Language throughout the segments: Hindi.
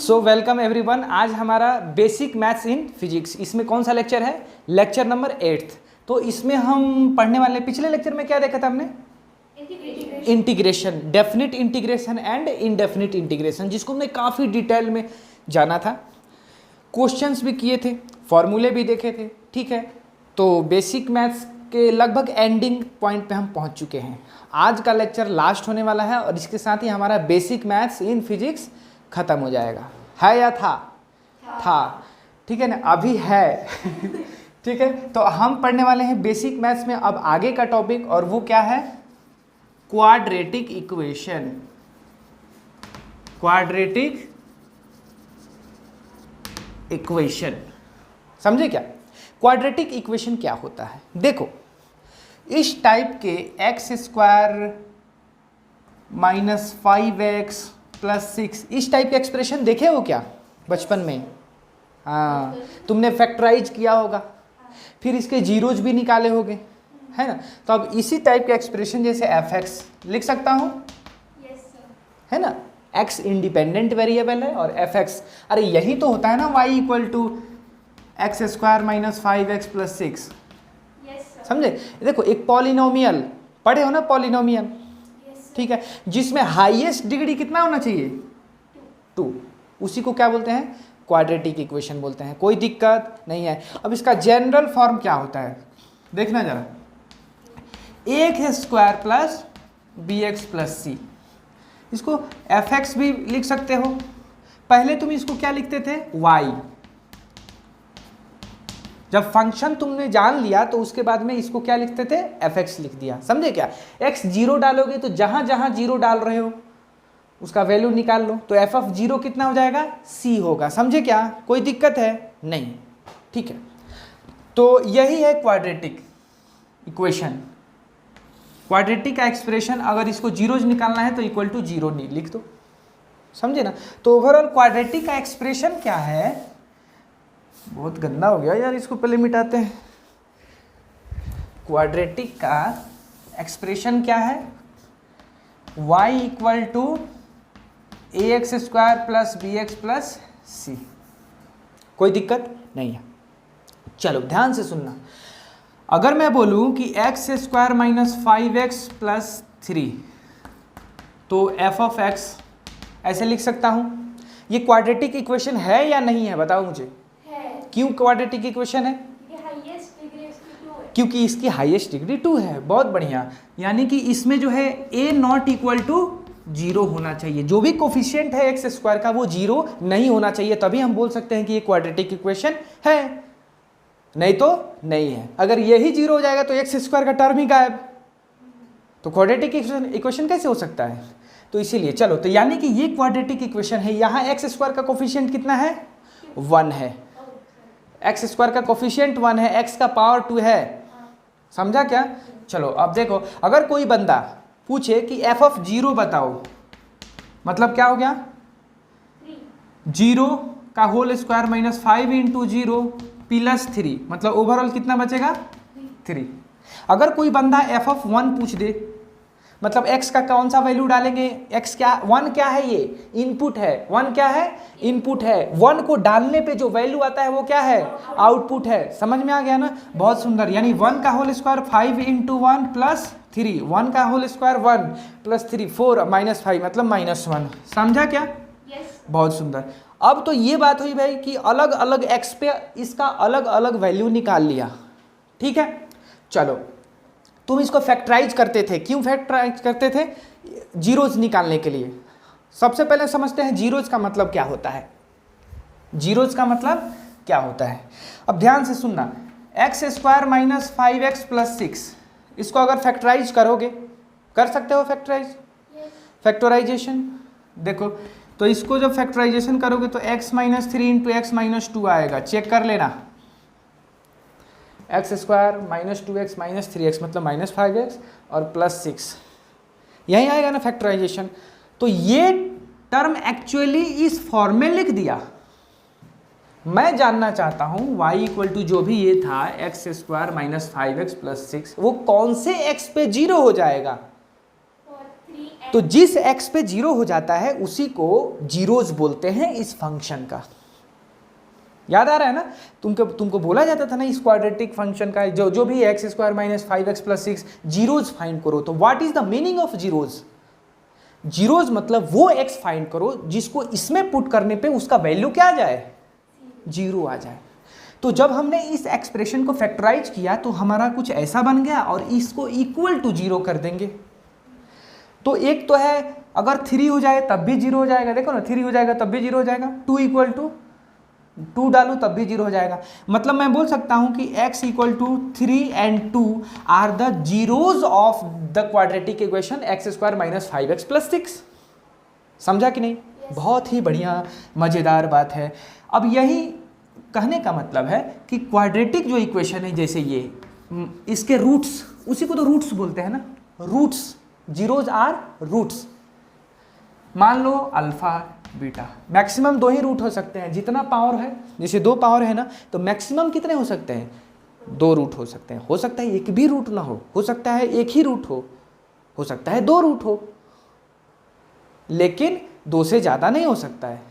So welcome everyone. आज हमारा बेसिक मैथ्स इन फिजिक्स, इसमें कौन सा लेक्चर है? Lecture number 8। तो इसमें हम पढ़ने वाले, पिछले लेक्चर में क्या देखा था हमने? Integration, definite integration and indefinite integration, जिसको हमने काफ़ी डिटेल में जाना था। क्वेश्चंस भी किए थे, फॉर्मूले भी देखे थे, ठीक है। तो बेसिक मैथ्स के लगभग एंडिंग पॉइंट पे हम पहुंच चुके हैं। आज का लेक्चर लास्ट होने वाला है और इसके साथ ही हमारा बेसिक मैथ्स इन फिजिक्स खत्म हो जाएगा। है या था? ठीक है ना, अभी है। ठीक है, तो हम पढ़ने वाले हैं बेसिक मैथ्स में अब आगे का टॉपिक, और वो क्या है? Quadratic equation. क्वाड्रेटिक इक्वेशन समझे क्या? क्वाड्रेटिक इक्वेशन क्या होता है? देखो, इस टाइप के x square minus 5x plus 6, इस टाइप के एक्सप्रेशन देखे हो क्या बचपन में? हाँ, तुमने फैक्टराइज किया होगा, फिर इसके जीरोज भी निकाले होगे, है ना? तो अब इसी टाइप के एक्सप्रेशन जैसे fx लिख सकता हूँ, है ना? x इंडिपेंडेंट वेरिएबल है और fx, अरे यही तो होता है ना y equal to X square minus 5x plus 6। समझे? देखो, एक पॉलिनोमियल पढ़े हो ना, पॉलिनोमियल, ठीक है, जिसमें हाईएस्ट डिग्री कितना होना चाहिए? 2। उसी को क्या बोलते हैं? क्वाड्रेटिक इक्वेशन बोलते हैं। कोई दिक्कत नहीं है। अब इसका जनरल फॉर्म क्या होता है देखना जरा, a square plus bx plus c। इसको fx भी लिख सकते हो। पहले तुम इसको क्या लिखते थे? y। जब फंक्शन तुमने जान लिया तो उसके बाद में इसको क्या लिखते थे? fx लिख दिया। समझे क्या? x जीरो डालोगे तो जहां जहां जीरो डाल रहे हो उसका वैल्यू निकाल लो, तो f ऑफ जीरो कितना हो जाएगा? c होगा। समझे क्या? कोई दिक्कत है? नहीं, ठीक है। तो यही है क्वाड्रेटिक इक्वेशन। क्वाड्रेटिक का एक्सप्रेशन, अगर इसको जीरोज निकालना है तो इक्वल टू जीरो लिख दो। समझे ना? तो ओवरऑल क्वाड्रेटिक का एक्सप्रेशन क्या है? बहुत गंदा हो गया यार, इसको पहले मिटाते हैं। क्वाड्रेटिक का एक्सप्रेशन क्या है? y equal to A X square plus B X plus C. कोई दिक्कत नहीं है। चलो ध्यान से सुनना। अगर मैं बोलूं कि x square minus 5x plus 3, तो f ऑफ x ऐसे लिख सकता हूं। ये क्वाड्रेटिक इक्वेशन है या नहीं है? बताओ मुझे। क्यों क्वाड्रेटिक इक्वेशन है? क्योंकि इसकी हाईएस्ट डिग्री 2 है। बहुत बढ़िया। यानी कि इसमें जो है a नॉट इक्वल टू 0 होना चाहिए। जो भी कोफिशिएंट है एक्स स्क्वायर का वो 0 नहीं होना चाहिए, तभी हम बोल सकते हैं कि ये क्वाड्रेटिक इक्वेशन है, नहीं तो नहीं है। अगर यही 0 हो जाएगा तो एक्स स्क्वायर का टर्म ही गायब। तो क्वाड्रेटिक इक्वेशन कैसे हो सकता है? तो इसीलिए चलो, तो यानी कि ये क्वाड्रेटिक इक्वेशन है। यहाँ एक्स स्क्वायर का कोफिशिएंट कितना है? 1 है। एक्स स्क्वायर का कोफिशिएंट 1 है, एक्स का पावर 2 है। समझा क्या? चलो अब देखो, अगर कोई बंदा पूछे कि f ऑफ 0 बताओ, मतलब क्या हो गया? 0 का whole square minus 5 into 0 plus 3, मतलब ओवरऑल कितना बचेगा? 3। अगर कोई बंदा f ऑफ 1 पूछ दे, मतलब x का कौन सा वैल्यू डालेंगे? x क्या, 1 क्या है? ये इनपुट है। 1 क्या है? इनपुट है। 1 को डालने पे जो वैल्यू आता है वो क्या है? आउटपुट है। समझ में आ गया ना? बहुत सुंदर। यानी 1 का होल स्क्वायर 5 इंटू 1 प्लस 3, 1 का होल स्क्वायर 1 प्लस 3, 4 माइनस 5 मतलब -1। समझा क्या? बहुत सुंदर। अब तो ये बात हुई भाई कि अलग अलग x पे इसका अलग अलग वैल्यू निकाल लिया, ठीक है। चलो, तुम इसको फैक्टराइज करते थे। क्यों फैक्टराइज करते थे? जीरोज निकालने के लिए। सबसे पहले समझते हैं जीरोज का मतलब क्या होता है। जीरोज का मतलब क्या होता है? अब ध्यान से सुनना। X square minus 5x plus 6, इसको अगर फैक्टराइज करोगे, कर सकते हो फैक्टराइज? फैक्टराइजेशन देखो, तो इसको जब फैक्टराइजेशन करोगे तो x minus 3 into x minus 2 आएगा। चेक कर लेना। X square minus 2x minus 3x मतलब माइनस 5x और प्लस 6, यही आएगा ना फैक्टराइजेशन। तो ये टर्म एक्चुअली इस फॉर्म में लिख दिया। मैं जानना चाहता हूं y इक्वल टू जो भी ये था X square minus 5x plus 6, वो कौन से x पे 0 हो जाएगा? तो जिस x पे 0 हो जाता है उसी को जीरोज बोलते हैं इस फंक्शन का। याद आ रहा है ना? तुमको बोला जाता था ना इस क्वाड्रेटिक फंक्शन का जो भी x square minus 5x plus 6 zeros find करो। तो what is the meaning of zeros? Zeros मतलब वो x फाइंड करो जिसको इसमें पुट करने पे उसका वैल्यू क्या आ जाए? 0 आ जाए। तो जब हमने इस एक्सप्रेशन को फैक्टराइज किया तो हमारा कुछ ऐसा बन गया और इसको इक्वल टू 0 कर देंगे। तो एक तो है अगर 3 हो जाए तब भी 0 हो जाएगा, देखो ना 3 हो जाएगा तब भी 0 हो जाएगा, 2 इक्वल टू 2 डालूँ तब भी 0 हो जाएगा। मतलब मैं बोल सकता हूँ कि x equal to 3 and 2 are the zeros of the quadratic equation X square minus 5x plus 6। समझा कि नहीं? बहुत ही बढ़िया मज़ेदार बात है। अब यही कहने का मतलब है कि क्वाड्रेटिक जो इक्वेशन है जैसे ये, इसके रूट्स, उसी को तो रूट्स बोलते हैं ना, रूट्स, जीरोज आर रूट्स। मान लो अल्फा बीटा, मैक्सिमम 2 ही रूट हो सकते हैं। जितना पावर है, जैसे 2 पावर है ना, तो मैक्सिमम कितने हो सकते हैं? 2 रूट हो सकते हैं। हो सकता है एक भी रूट ना हो सकता है एक ही रूट हो सकता है 2 रूट हो, लेकिन 2 से ज़्यादा नहीं हो सकता है।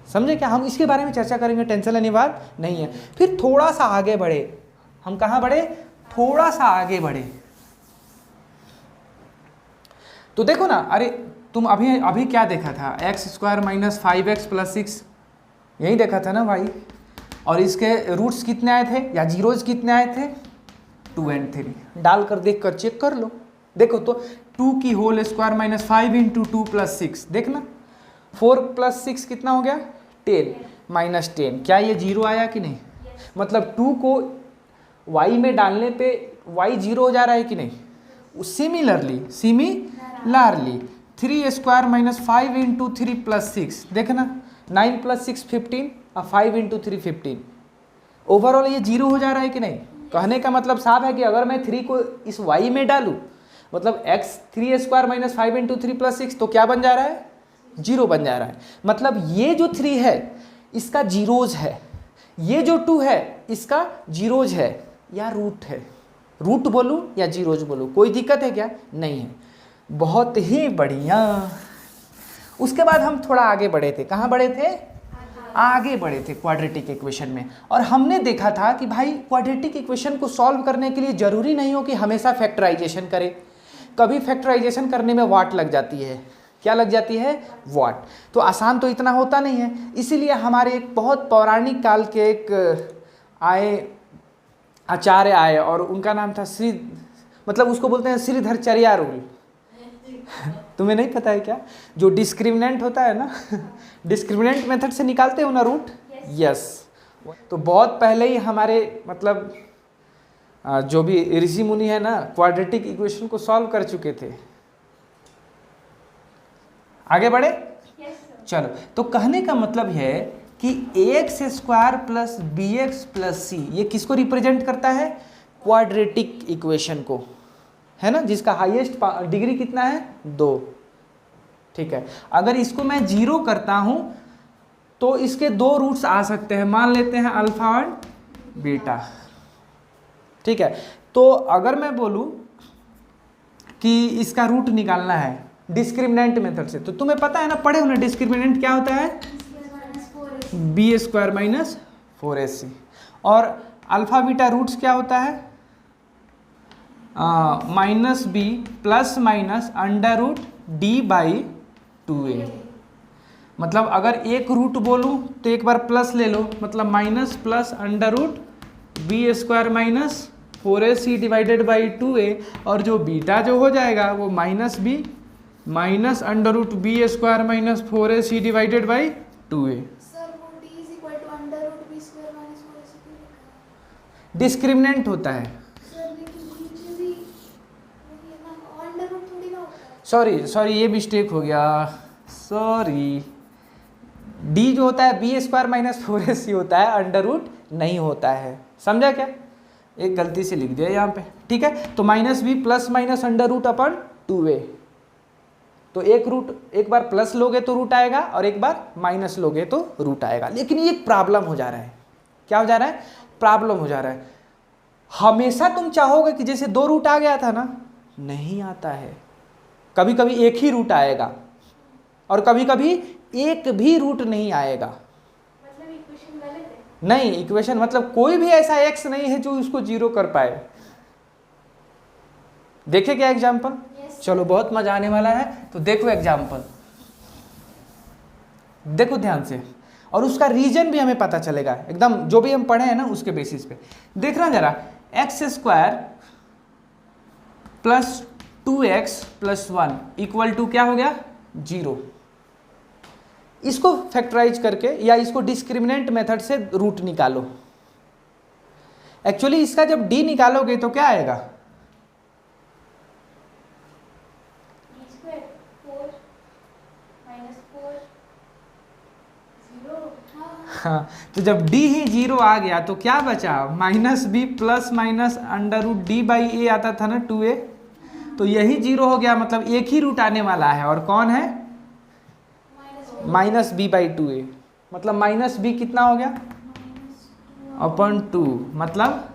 समझे क्या? हम इसके बारे में चर्चा करेंगे, टेंशन लेने वाला नहीं है। फिर थोड़ा सा आगे बढ़े, हम कहाँ बढ़े? थोड़ा सा आगे बढ़े तो देखो ना, अरे तुम अभी क्या देखा था? X square minus 5x plus 6 यही देखा था ना भाई। और इसके रूट्स कितने आए थे या जीरोज कितने आए थे? 2 एंड 3 डालकर देख कर चेक कर लो। देखो तो 2 की whole square minus 5 into 2 plus 6, देखना 4 प्लस 6 कितना हो गया? 10 माइनस 10। क्या ये 0 आया कि नहीं? मतलब 2 को y में डालने पे y 0 हो जा रहा है कि नहीं? Similarly 3 square minus 5 into 3 plus 6, देखना 9 प्लस 6 15 और 5 इंटू 3 15। ओवरऑल ये 0 हो जा रहा है कि नहीं? कहने का मतलब साफ है कि अगर मैं 3 को इस y में डालूं, मतलब x 3 square minus 5 into 3 plus 6, तो क्या बन जा रहा है? 0 बन जा रहा है। मतलब ये जो 3 है इसका जीरोज है, ये जो 2 है इसका जीरोज है या रूट है। रूट बोलूं या जीरोज बोलूं, कोई दिक्कत है क्या? नहीं है। बहुत ही बढ़िया। उसके बाद हम थोड़ा आगे बढ़े थे। कहाँ बढ़े थे? आगे बढ़े थे क्वाड्रेटिक इक्वेशन में। और हमने देखा था कि भाई क्वाड्रेटिक इक्वेशन को सॉल्व करने के लिए जरूरी नहीं हो कि हमेशा फैक्टराइजेशन करें। कभी फैक्टराइजेशन करने में वाट लग जाती है। क्या लग जाती है? वाट। तो आसान तो इतना होता नहीं है। इसीलिए हमारे एक बहुत पौराणिक काल के एक आचार्य आए और उनका नाम था मतलब उसको बोलते हैं श्रीधरचर्या रूल। तुम्हें नहीं पता है क्या? जो डिस्क्रिमिनेंट होता है ना, डिस्क्रिमिनेंट मेथड से निकालते हो ना रूट। यस। तो बहुत पहले ही हमारे मतलब जो भी ऋषि मुनि है ना, क्वाड्रेटिक इक्वेशन को सॉल्व कर चुके थे। आगे बढ़े? चलो, तो कहने का मतलब है कि ax square plus bx plus c ये किसको रिप्रेजेंट करता है? क्वाड्रेटिक इक्वेशन को, है ना, जिसका हाईएस्ट डिग्री कितना है? 2। ठीक है। अगर इसको मैं 0 करता हूं तो इसके 2 रूट्स आ सकते हैं। मान लेते हैं अल्फा और बीटा। ठीक है। तो अगर मैं बोलूं कि इसका रूट निकालना है डिस्क्रिमिनेंट मेथड से, तो तुम्हें पता है ना, पढ़े हो ना, डिस्क्रिमिनेंट क्या होता है? B square minus 4ac। और अल्फा बीटा रूट्स क्या होता है? Minus B plus minus under root D by 2a। मतलब अगर एक रूट बोलूं तो एक बार प्लस ले लो, मतलब minus plus under root B square minus 4ac divided by 2a। और जो बीटा जो हो जाएगा वो minus B minus under root B square minus 4ac divided by 2a। Discriminant होता है। सॉरी ये मिस्टेक हो गया, सॉरी। डी जो होता है बी स्क्वायर माइनस 4ac होता है, अंडर रूट नहीं होता है। समझा क्या? एक गलती से लिख दिया यहाँ पे। ठीक है। तो minus B plus minus under root अपन 2a। तो एक बार प्लस लोगे तो रूट आएगा और एक बार माइनस लोगे तो रूट आएगा। लेकिन ये प्रॉब्लम हो जा रहा है। क्या हो जा रहा है? प्रॉब्लम हो जा रहा है। हमेशा तुम चाहोगे कि जैसे 2 रूट आ गया था ना, नहीं आता है। कभी कभी एक ही रूट आएगा और कभी कभी एक भी रूट नहीं आएगा। मतलब इक्वेशन गलत है? नहीं, इक्वेशन मतलब कोई भी ऐसा x नहीं है जो उसको जीरो कर पाए। देखे क्या एग्जाम्पल? Yes, चलो बहुत मजा आने वाला है, तो देखो एग्जाम्पल, देखो ध्यान से, और उसका रीजन भी हमें पता चलेगा एकदम, जो भी हम पढ़े हैं ना उसके बेसिस पे। देखना जरा, X square plus 2x plus 1 equal to क्या हो गया? 0। इसको फैक्टराइज करके या इसको डिस्क्रिमिनेंट मेथड से रूट निकालो। एक्चुअली इसका जब d निकालोगे तो क्या आएगा? हाँ, तो जब d ही 0 आ गया तो क्या बचा? -b plus minus under root D by A आता था ना 2a, तो यही 0 हो गया, मतलब एक ही रूट आने वाला है, और कौन है? -b बाई 2a, मतलब -b कितना हो गया? अपॉन 2, मतलब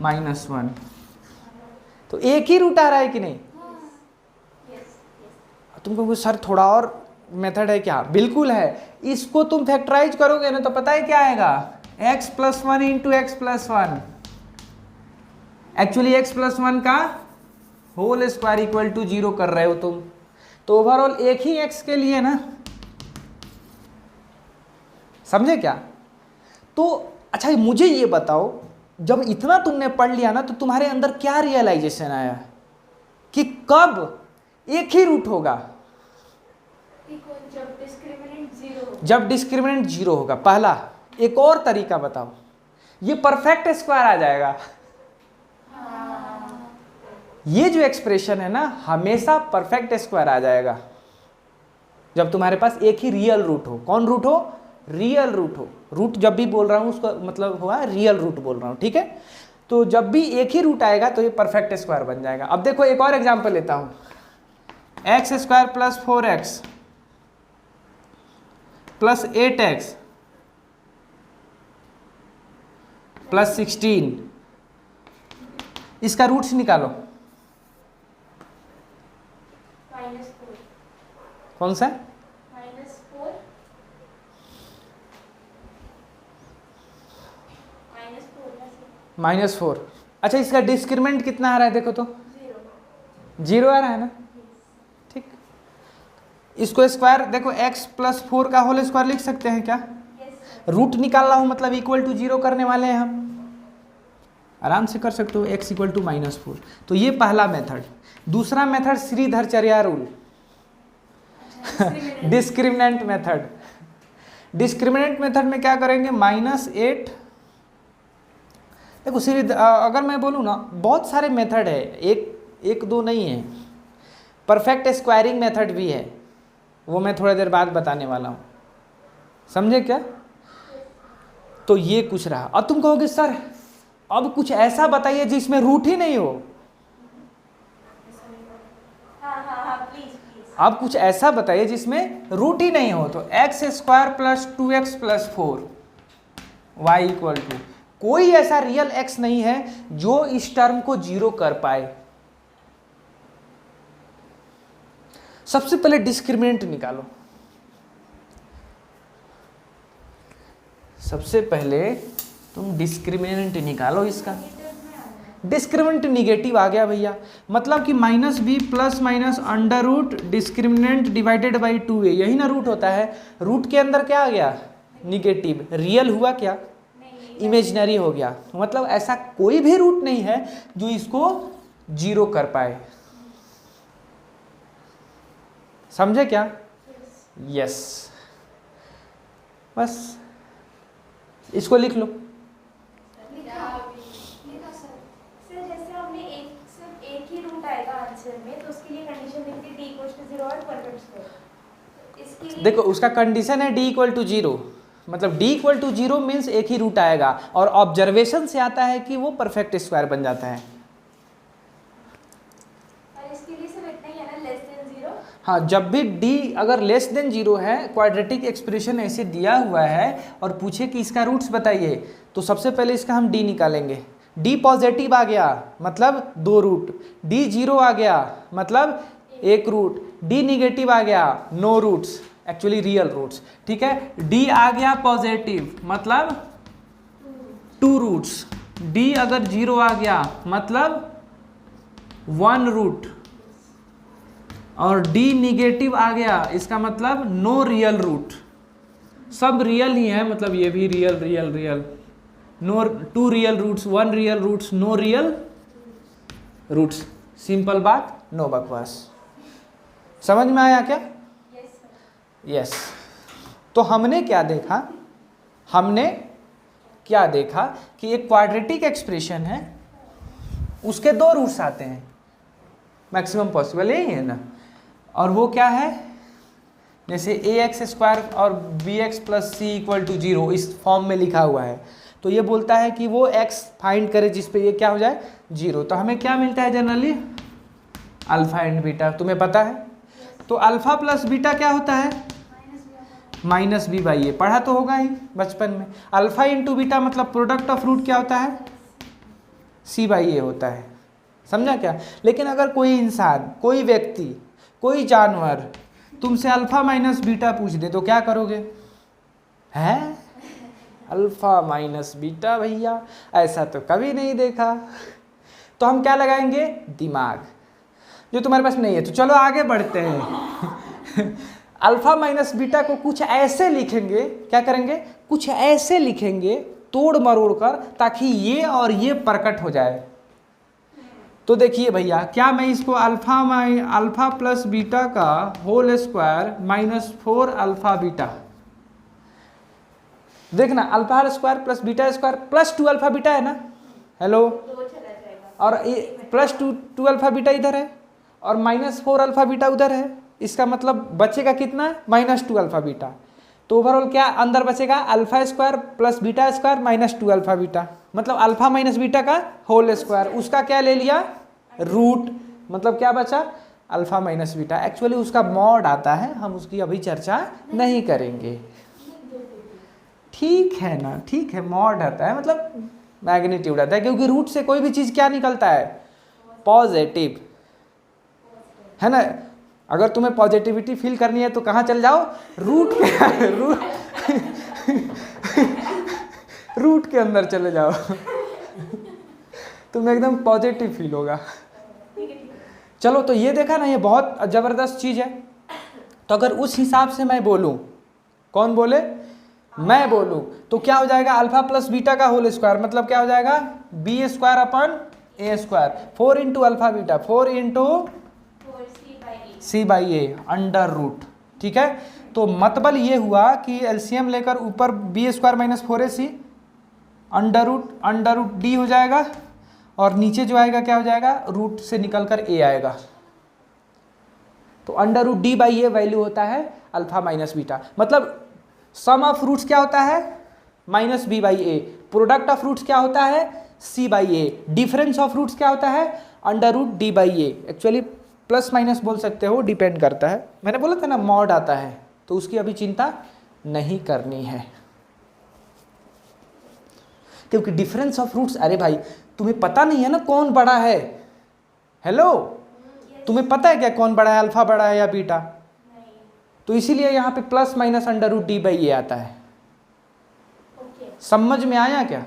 -1। तो एक ही रूट आ रहा है कि नहीं? तुम कहोगे सर थोड़ा और मेथड है क्या? बिल्कुल है। इसको तुम फैक्टराइज करोगे ना तो पता है क्या आएगा? x plus 1 into x plus 1। Actually x plus 1 का होल स्क्वायर इक्वल टू 0 कर रहे हो तुम, तो ओवरऑल एक ही x के लिए ना, समझे क्या? तो अच्छा मुझे ये बताओ, जब इतना तुमने पढ़ लिया ना तो तुम्हारे अंदर क्या रियलाइजेशन आया कि कब एक ही रूट होगा? जब डिस्क्रिमिनेंट 0 होगा। पहला एक और तरीका बताओ, ये परफेक्ट स्क्वायर आ जाएगा। ये जो एक्सप्रेशन है ना हमेशा परफेक्ट स्क्वायर आ जाएगा जब तुम्हारे पास एक ही रियल रूट हो। कौन रूट हो? रियल रूट हो। रूट जब भी बोल रहा हूं उसका मतलब हुआ रियल रूट बोल रहा हूं, ठीक है? तो जब भी एक ही रूट आएगा तो ये परफेक्ट स्क्वायर बन जाएगा। अब देखो एक और एग्जांपल लेता हूं, x square plus 4x plus 8x plus 16, इसका रूट्स निकालो। कौन सा? -4। अच्छा इसका डिस्क्रिमिनेंट कितना आ रहा है? देखो तो 0 आ रहा है ना, ठीक। इसको स्क्वायर देखो, x प्लस 4 का होल स्क्वायर लिख सकते हैं क्या? रूट निकाल रहा हूं मतलब इक्वल टू 0 करने वाले हैं हम, आराम से कर सकते हो, x इक्वल टू -4। तो ये पहला मेथड। दूसरा method Shridharacharya rule, discriminant method. Discriminant method में क्या करेंगे? -8, देखो अगर मैं बोलूँ ना बहुत सारे मेथड है, एक दो नहीं है। परफेक्ट स्क्वायरिंग मेथड भी है, वो मैं थोड़ी देर बाद बताने वाला हूँ, समझे क्या? तो ये कुछ रहा। अब तुम कहोगे सर अब कुछ ऐसा बताइए जिसमें रूट ही नहीं हो। अब कुछ ऐसा बताइए जिसमें रूट ही नहीं हो। तो X square plus 2x plus 4 y equal to, कोई ऐसा रियल x नहीं है जो इस टर्म को 0 कर पाए। सबसे पहले डिस्क्रिमिनेंट निकालो। सबसे पहले तुम डिस्क्रिमिनेंट निकालो इसका। डिस्क्रिमिनेंट निगेटिव आ गया भैया, मतलब कि -b plus minus under root discriminant divided by 2a, यही ना रूट होता है। रूट के अंदर क्या आ गया? निगेटिव। रियल हुआ क्या? इमेजिनरी हो गया। मतलब ऐसा कोई भी रूट नहीं है जो इसको 0 कर पाए। समझे क्या? यस। बस इसको लिख लो। जैसे हमने सिर्फ एक ही रूट आएगा आंसर में, तो उसके लिए कंडीशन लिखते d इक्वल टू 0 और परफेक्ट स्क्वायर। इसके लिए देखो उसका कंडीशन है d इक्वल टू 0, मतलब d इक्वल टू 0 मीन्स एक ही रूट आएगा, और ऑब्जर्वेशन से आता है कि वो परफेक्ट स्क्वायर बन जाता है। और इसके लिए सिर्फ इतना ही है ना, लेस देन 0। हाँ, जब भी d अगर लेस देन 0 है, क्वाड्रेटिक एक्सप्रेशन ऐसे दिया हुआ है और पूछे कि इसका रूट्स बताइए, तो सबसे पहले इसका हम d निकालेंगे। d पॉजिटिव आ गया मतलब 2 रूट, d 0 आ गया मतलब एक रूट, डी निगेटिव आ गया no roots, actually real roots, ठीक है। डी आ गया पॉजिटिव मतलब 2 रूट्स, डी अगर 0 आ गया मतलब 1 रूट, और डी निगेटिव आ गया इसका मतलब नो रियल रूट। सब रियल ही है, मतलब ये भी real real real, no 2 real roots, 1 real roots, no real roots. Simple बात, नो बकवास। समझ में आया क्या? यस। तो हमने क्या देखा, हमने क्या देखा कि एक क्वाड्रेटिक एक्सप्रेशन है, उसके 2 रूट्स आते हैं, मैक्सिमम पॉसिबल यही है ना। और वो क्या है, जैसे ax² और bx + c = 0 इस फॉर्म में लिखा हुआ है, तो ये बोलता है कि वो x फाइंड करे जिस पे ये क्या हो जाए 0। तो हमें क्या मिलता है जनरली, अल्फा एंड बीटा, तुम्हें पता है। तो अल्फा प्लस बीटा क्या होता है, -b/a, पढ़ा तो होगा ही बचपन में। अल्फा इंटू बीटा मतलब प्रोडक्ट ऑफ रूट क्या होता है, c/a होता है, समझा क्या। लेकिन अगर कोई इंसान, कोई व्यक्ति, कोई जानवर तुमसे अल्फा माइनस बीटा पूछ दे तो क्या करोगे, हैं अल्फा माइनस बीटा भैया, ऐसा तो कभी नहीं देखा। तो हम क्या लगाएंगे, दिमाग, जो तुम्हारे पास नहीं है। तो चलो आगे बढ़ते हैं। अल्फा माइनस बीटा को कुछ ऐसे लिखेंगे, क्या करेंगे, कुछ ऐसे लिखेंगे तोड़ मरोड़ कर, ताकि ये और ये प्रकट हो जाए। तो देखिए भैया, क्या मैं इसको अल्फा प्लस बीटा का होल स्क्वायर -4 अल्फा बीटा, देखना alpha square plus beta square plus 2 alpha beta है ना, हेलो, और +2 अल्फा बीटा इधर है और -4 अल्फा बीटा उधर है, इसका मतलब बचेगा कितना, -2 अल्फा बीटा। तो ओवरऑल क्या अंदर बचेगा, alpha square plus beta square -2 alpha beta, मतलब अल्फा माइनस बीटा का होल स्क्वायर, उसका क्या ले लिया, रूट, मतलब क्या बचा, अल्फा माइनस बीटा। एक्चुअली उसका मॉड आता है, हम उसकी अभी चर्चा नहीं करेंगे, ठीक है ना, ठीक है। मॉड आता है मतलब मैग्नीट्यूड आता है, क्योंकि रूट से कोई भी चीज़ क्या निकलता है, पॉजिटिव, है ना। अगर तुम्हें पॉजिटिविटी फील करनी है तो कहाँ चल जाओ, रूट के रूट के अंदर चले जाओ, तुम्हें एकदम पॉजिटिव फील होगा। चलो, तो ये देखा ना, ये बहुत ज़बरदस्त चीज़ है। तो अगर उस हिसाब से मैं बोलूँ, कौन बोले, मैं बोलूँ, तो क्या हो जाएगा, अल्फा प्लस बीटा का होल स्क्वायर मतलब क्या हो जाएगा, b² / a², 4 into alpha beta, 4 into c/a under root, ठीक है। तो मतलब ये हुआ कि एलसीएम लेकर ऊपर b² - 4ac under root d हो जाएगा, और नीचे जो आएगा क्या हो जाएगा, रूट से निकलकर a आएगा। तो अंडर रूट d/a वैल्यू होता है अल्फा माइनस बीटा, मतलब सम ऑफ रूट्स क्या होता है, -b/a, प्रोडक्ट ऑफ रूट्स क्या होता है, c/a, डिफरेंस ऑफ रूट्स क्या होता है, under root d/a। Actually plus minus बोल सकते हो, डिपेंड करता है। मैंने बोला था ना मॉड आता है, तो उसकी अभी चिंता नहीं करनी है, क्योंकि डिफरेंस ऑफ रूट्स, अरे भाई तुम्हें पता नहीं है ना कौन बड़ा है, हेलो, तुम्हें पता है क्या कौन बड़ा है, अल्फा बड़ा है या बीटा, तो इसीलिए यहाँ पे plus minus under root d/a आता है। समझ में आया क्या?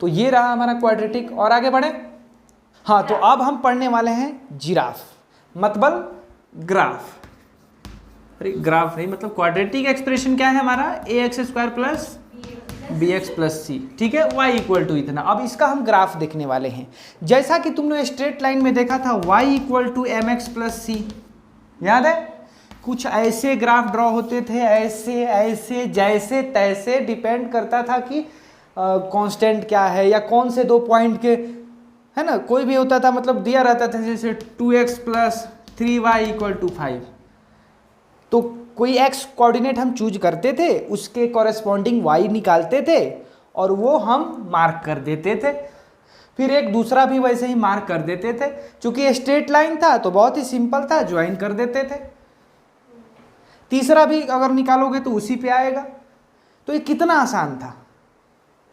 तो ये रहा हमारा क्वाड्रेटिक। और आगे बढ़े, हाँ, तो अब हम पढ़ने वाले हैं जिराफ, मतलब ग्राफ। अरे ग्राफ नहीं, मतलब क्वाड्रेटिक एक्सप्रेशन क्या है हमारा, ax² + bx + c, ठीक है, y = इतना। अब इसका हम ग्राफ देखने वाले हैं। जैसा कि तुमने स्ट्रेट लाइन में देखा था y = mx + c, याद है, कुछ ऐसे ग्राफ ड्रॉ होते थे, ऐसे ऐसे जैसे तैसे, डिपेंड करता था कि कांस्टेंट क्या है या कौन से 2 पॉइंट के, है ना, कोई भी होता था, मतलब दिया रहता था जैसे 2x + 3y = 5, तो कोई x कोऑर्डिनेट हम चूज करते थे, उसके कॉरेस्पॉन्डिंग y निकालते थे और वो हम मार्क कर देते थे। फिर एक दूसरा भी वैसे ही मार्क कर देते थे, क्योंकि स्ट्रेट लाइन था तो बहुत ही सिंपल था, ज्वाइन कर देते थे। तीसरा भी अगर निकालोगे तो उसी पे आएगा। तो ये कितना आसान था,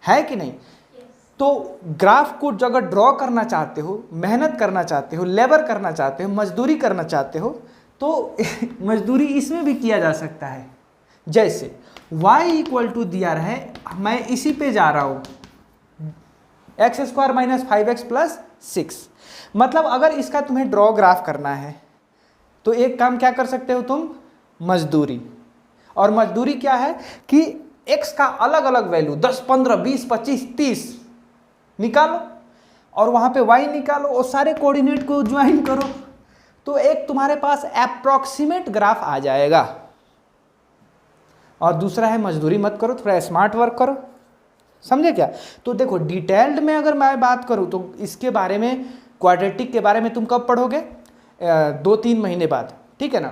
है कि नहीं? तो ग्राफ को जो अगर ड्रॉ करना चाहते हो, मेहनत करना चाहते हो, लेबर करना चाहते हो, मजदूरी करना चाहते हो, तो मजदूरी इसमें भी किया जा सकता है। जैसे y इक्वल टू दिया रहा है, मैं इसी पे जा रहा हूँ, x square minus 5x plus 6। मतलब अगर इसका तुम्हें ड्रॉ ग्राफ करना है तो एक काम क्या कर सकते हो तुम, मजदूरी। और मजदूरी क्या है कि x का अलग अलग वैल्यू 10, 15, 20, 25, 30 निकालो और वहाँ पे y निकालो और सारे कोऑर्डिनेट को ज्वाइन करो, तो एक तुम्हारे पास अप्रॉक्सीमेट ग्राफ आ जाएगा। और दूसरा है मजदूरी मत करो, थोड़ा स्मार्ट वर्क करो, समझे क्या। तो देखो डिटेल्ड में अगर मैं बात करूँ तो इसके बारे में, क्वाड्रेटिक के बारे में तुम कब पढ़ोगे, 2-3 महीने बाद, ठीक है ना।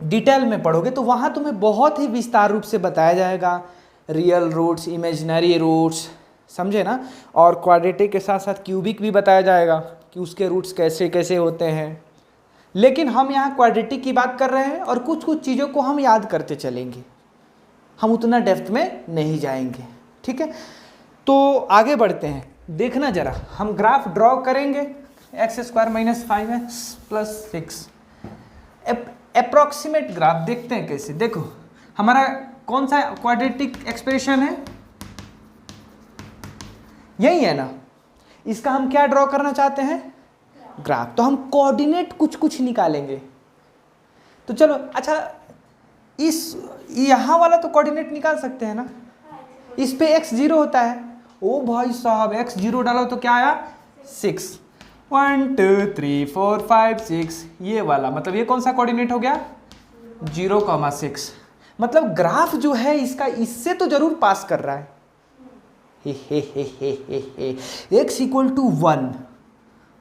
डिटेल में पढ़ोगे तो वहाँ तुम्हें बहुत ही विस्तार रूप से बताया जाएगा, रियल रूट्स, इमेजिनरी रूट्स, समझे ना। और क्वाड्रेटिक के साथ साथ क्यूबिक भी बताया जाएगा कि उसके रूट्स कैसे कैसे होते हैं। लेकिन हम यहाँ क्वाड्रेटिक की बात कर रहे हैं और कुछ कुछ चीज़ों को हम याद करते चलेंगे, हम उतना डेप्थ में नहीं जाएंगे, ठीक है। तो आगे बढ़ते हैं, देखना जरा, हम ग्राफ ड्रॉ करेंगे x square minus 5x plus 6, approximate graph देखते हैं कैसे। देखो हमारा कौन सा क्वाड्रेटिक एक्सप्रेशन है, यही है ना। इसका हम क्या ड्रॉ करना चाहते हैं, ग्राफ। तो हम कोऑर्डिनेट कुछ कुछ निकालेंगे। तो चलो अच्छा, इस यहाँ वाला तो कोऑर्डिनेट निकाल सकते हैं ना, इस पे x 0 होता है। ओ भाई साहब, x 0 डालो तो क्या आया 6, 1 2 3 4 5 6, ये वाला, मतलब ये कौन सा कोऑर्डिनेट हो गया 0,6। मतलब ग्राफ जो है इसका इससे तो जरूर पास कर रहा है। x इक्वल टू 1,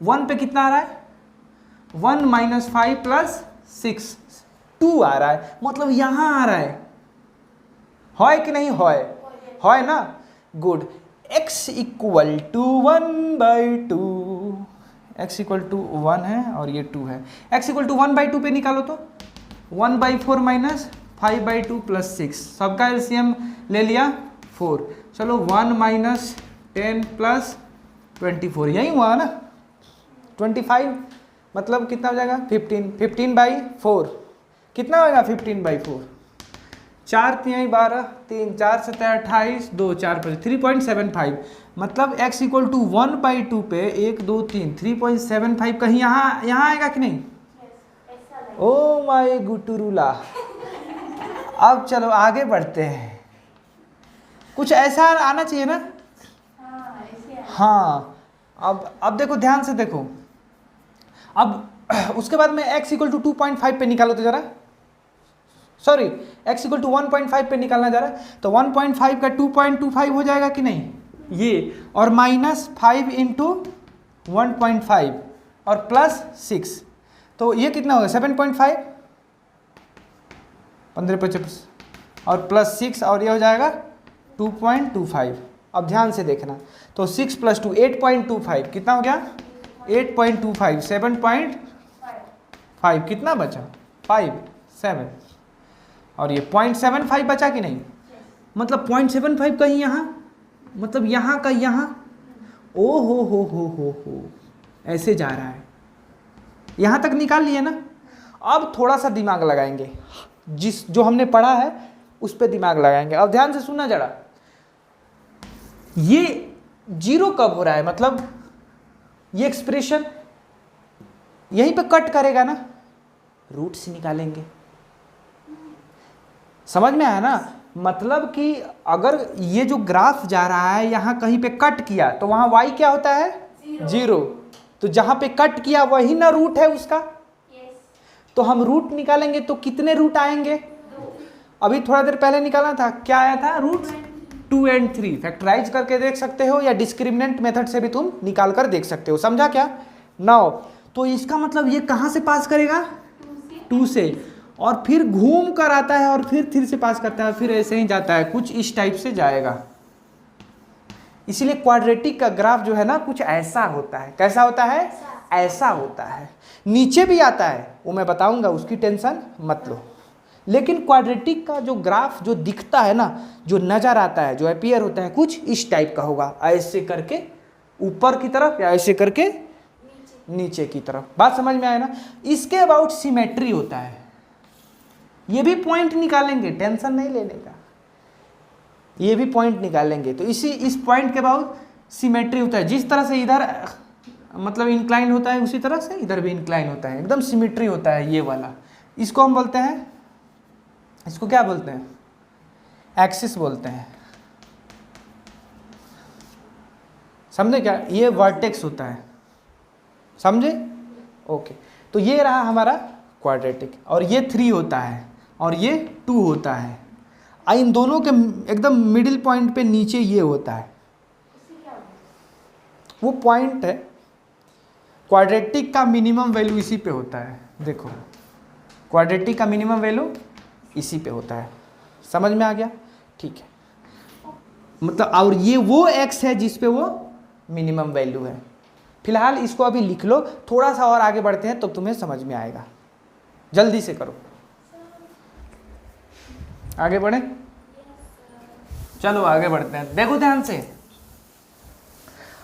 1 पे कितना आ रहा है 1 माइनस 5 प्लस 6, 2 आ रहा है, मतलब यहाँ आ रहा है कि नहीं, है ना। Good. x equal to 1/2, x equal to 1 है और ये 2 है। x इक्वल टू 1/2 पे निकालो तो 1/4 माइनस 5/2 प्लस 6, सबका एलसीएम ले लिया 4। चलो 1 माइनस 10 प्लस 24, यही हुआ ना 25, मतलब कितना हो जाएगा 15, 15/4 कितना होगा 15/4, 4 3 12, 3 4 7 28, 2 4 5 3.75। मतलब x इक्वल टू 1/2 पे 1 2 3 3.75 कहीं यहाँ आएगा कि नहीं। ओ माय गुटुरुला। अब चलो आगे बढ़ते हैं, कुछ ऐसा आना चाहिए ना। हाँ, अब देखो ध्यान से देखो, अब उसके बाद में x इक्वल टू 2.5 पे निकालो तो जरा, सॉरी x इक्वल टू 1.5 पे निकालना जा रहा है, तो 1.5 का 2.25 हो जाएगा कि नहीं ये, और माइनस 5 इंटू 1.5 और प्लस 6, तो ये कितना होगा 7.5, 15 और प्लस 6 और ये हो जाएगा 2.25। अब ध्यान से देखना, तो 6 + 2 8.25 कितना हो गया 8.25, 7.5 कितना बचा 5 7, और ये 0.75 बचा कि नहीं, मतलब 0.75 कहीं यहाँ, मतलब यहाँ का यहाँ, ओ हो ऐसे जा रहा है, यहाँ तक निकाल लिए ना। अब थोड़ा सा दिमाग लगाएंगे, जो हमने पढ़ा है उस पर दिमाग लगाएंगे। अब ध्यान से सुनना जरा, ये 0 कब हो रहा है, मतलब ये एक्सप्रेशन यहीं पे कट करेगा ना, रूट से निकालेंगे, समझ में आया ना। मतलब कि अगर ये जो ग्राफ जा रहा है यहाँ कहीं पे कट किया तो वहाँ y क्या होता है 0, तो जहाँ पे कट किया वही ना रूट है उसका। तो हम रूट निकालेंगे तो कितने रूट आएंगे, अभी थोड़ा देर पहले निकालना था, क्या आया था रूट 2 और 3। फैक्टराइज करके देख सकते हो या डिस्क्रिमिनेंट मेथड से भी तुम निकाल कर देख सकते हो, समझा क्या। नाउ तो इसका मतलब ये कहाँ से पास करेगा 2 से, और फिर घूम कर आता है और फिर से पास करता है, फिर ऐसे ही जाता है, कुछ इस टाइप से जाएगा। इसीलिए क्वाड्रेटिक का ग्राफ जो है ना कुछ ऐसा होता है, कैसा होता है ऐसा होता है। नीचे भी आता है वो मैं बताऊंगा, उसकी टेंशन मत लो, लेकिन क्वाड्रेटिक का जो ग्राफ जो दिखता है ना, जो नज़र आता है, जो अपीयर होता है, कुछ इस टाइप का होगा, ऐसे करके ऊपर की तरफ या ऐसे करके नीचे की तरफ। बात समझ में आया ना? इसके अबाउट सिमेट्री होता है। ये भी पॉइंट निकालेंगे, टेंशन नहीं लेने का, ये भी पॉइंट निकालेंगे। तो इस पॉइंट के अबाउट सिमेट्री होता है। जिस तरह से इधर मतलब इंक्लाइन होता है, उसी तरह से इधर भी इंक्लाइन होता है, एकदम सिमेट्री होता है ये वाला। इसको हम बोलते हैं, इसको क्या बोलते हैं? एक्सिस बोलते हैं। समझे क्या? ये वर्टेक्स होता है, समझे? ओके। तो ये रहा हमारा क्वाड्रेटिक, और ये 3 होता है और ये 2 होता है। इन दोनों के एकदम मिडिल पॉइंट पे नीचे ये होता है, वो पॉइंट है। क्वाड्रेटिक का मिनिमम वैल्यू इसी पे होता है। देखो, क्वाड्रेटिक का मिनिमम वैल्यू इसी पे होता है। समझ में आ गया? ठीक है। मतलब और ये वो x है जिस पे वो मिनिमम वैल्यू है। फिलहाल इसको अभी लिख लो, थोड़ा सा और आगे बढ़ते हैं तो तुम्हें समझ में आएगा। जल्दी से करो, आगे बढ़े। चलो आगे बढ़ते हैं। देखो ध्यान से,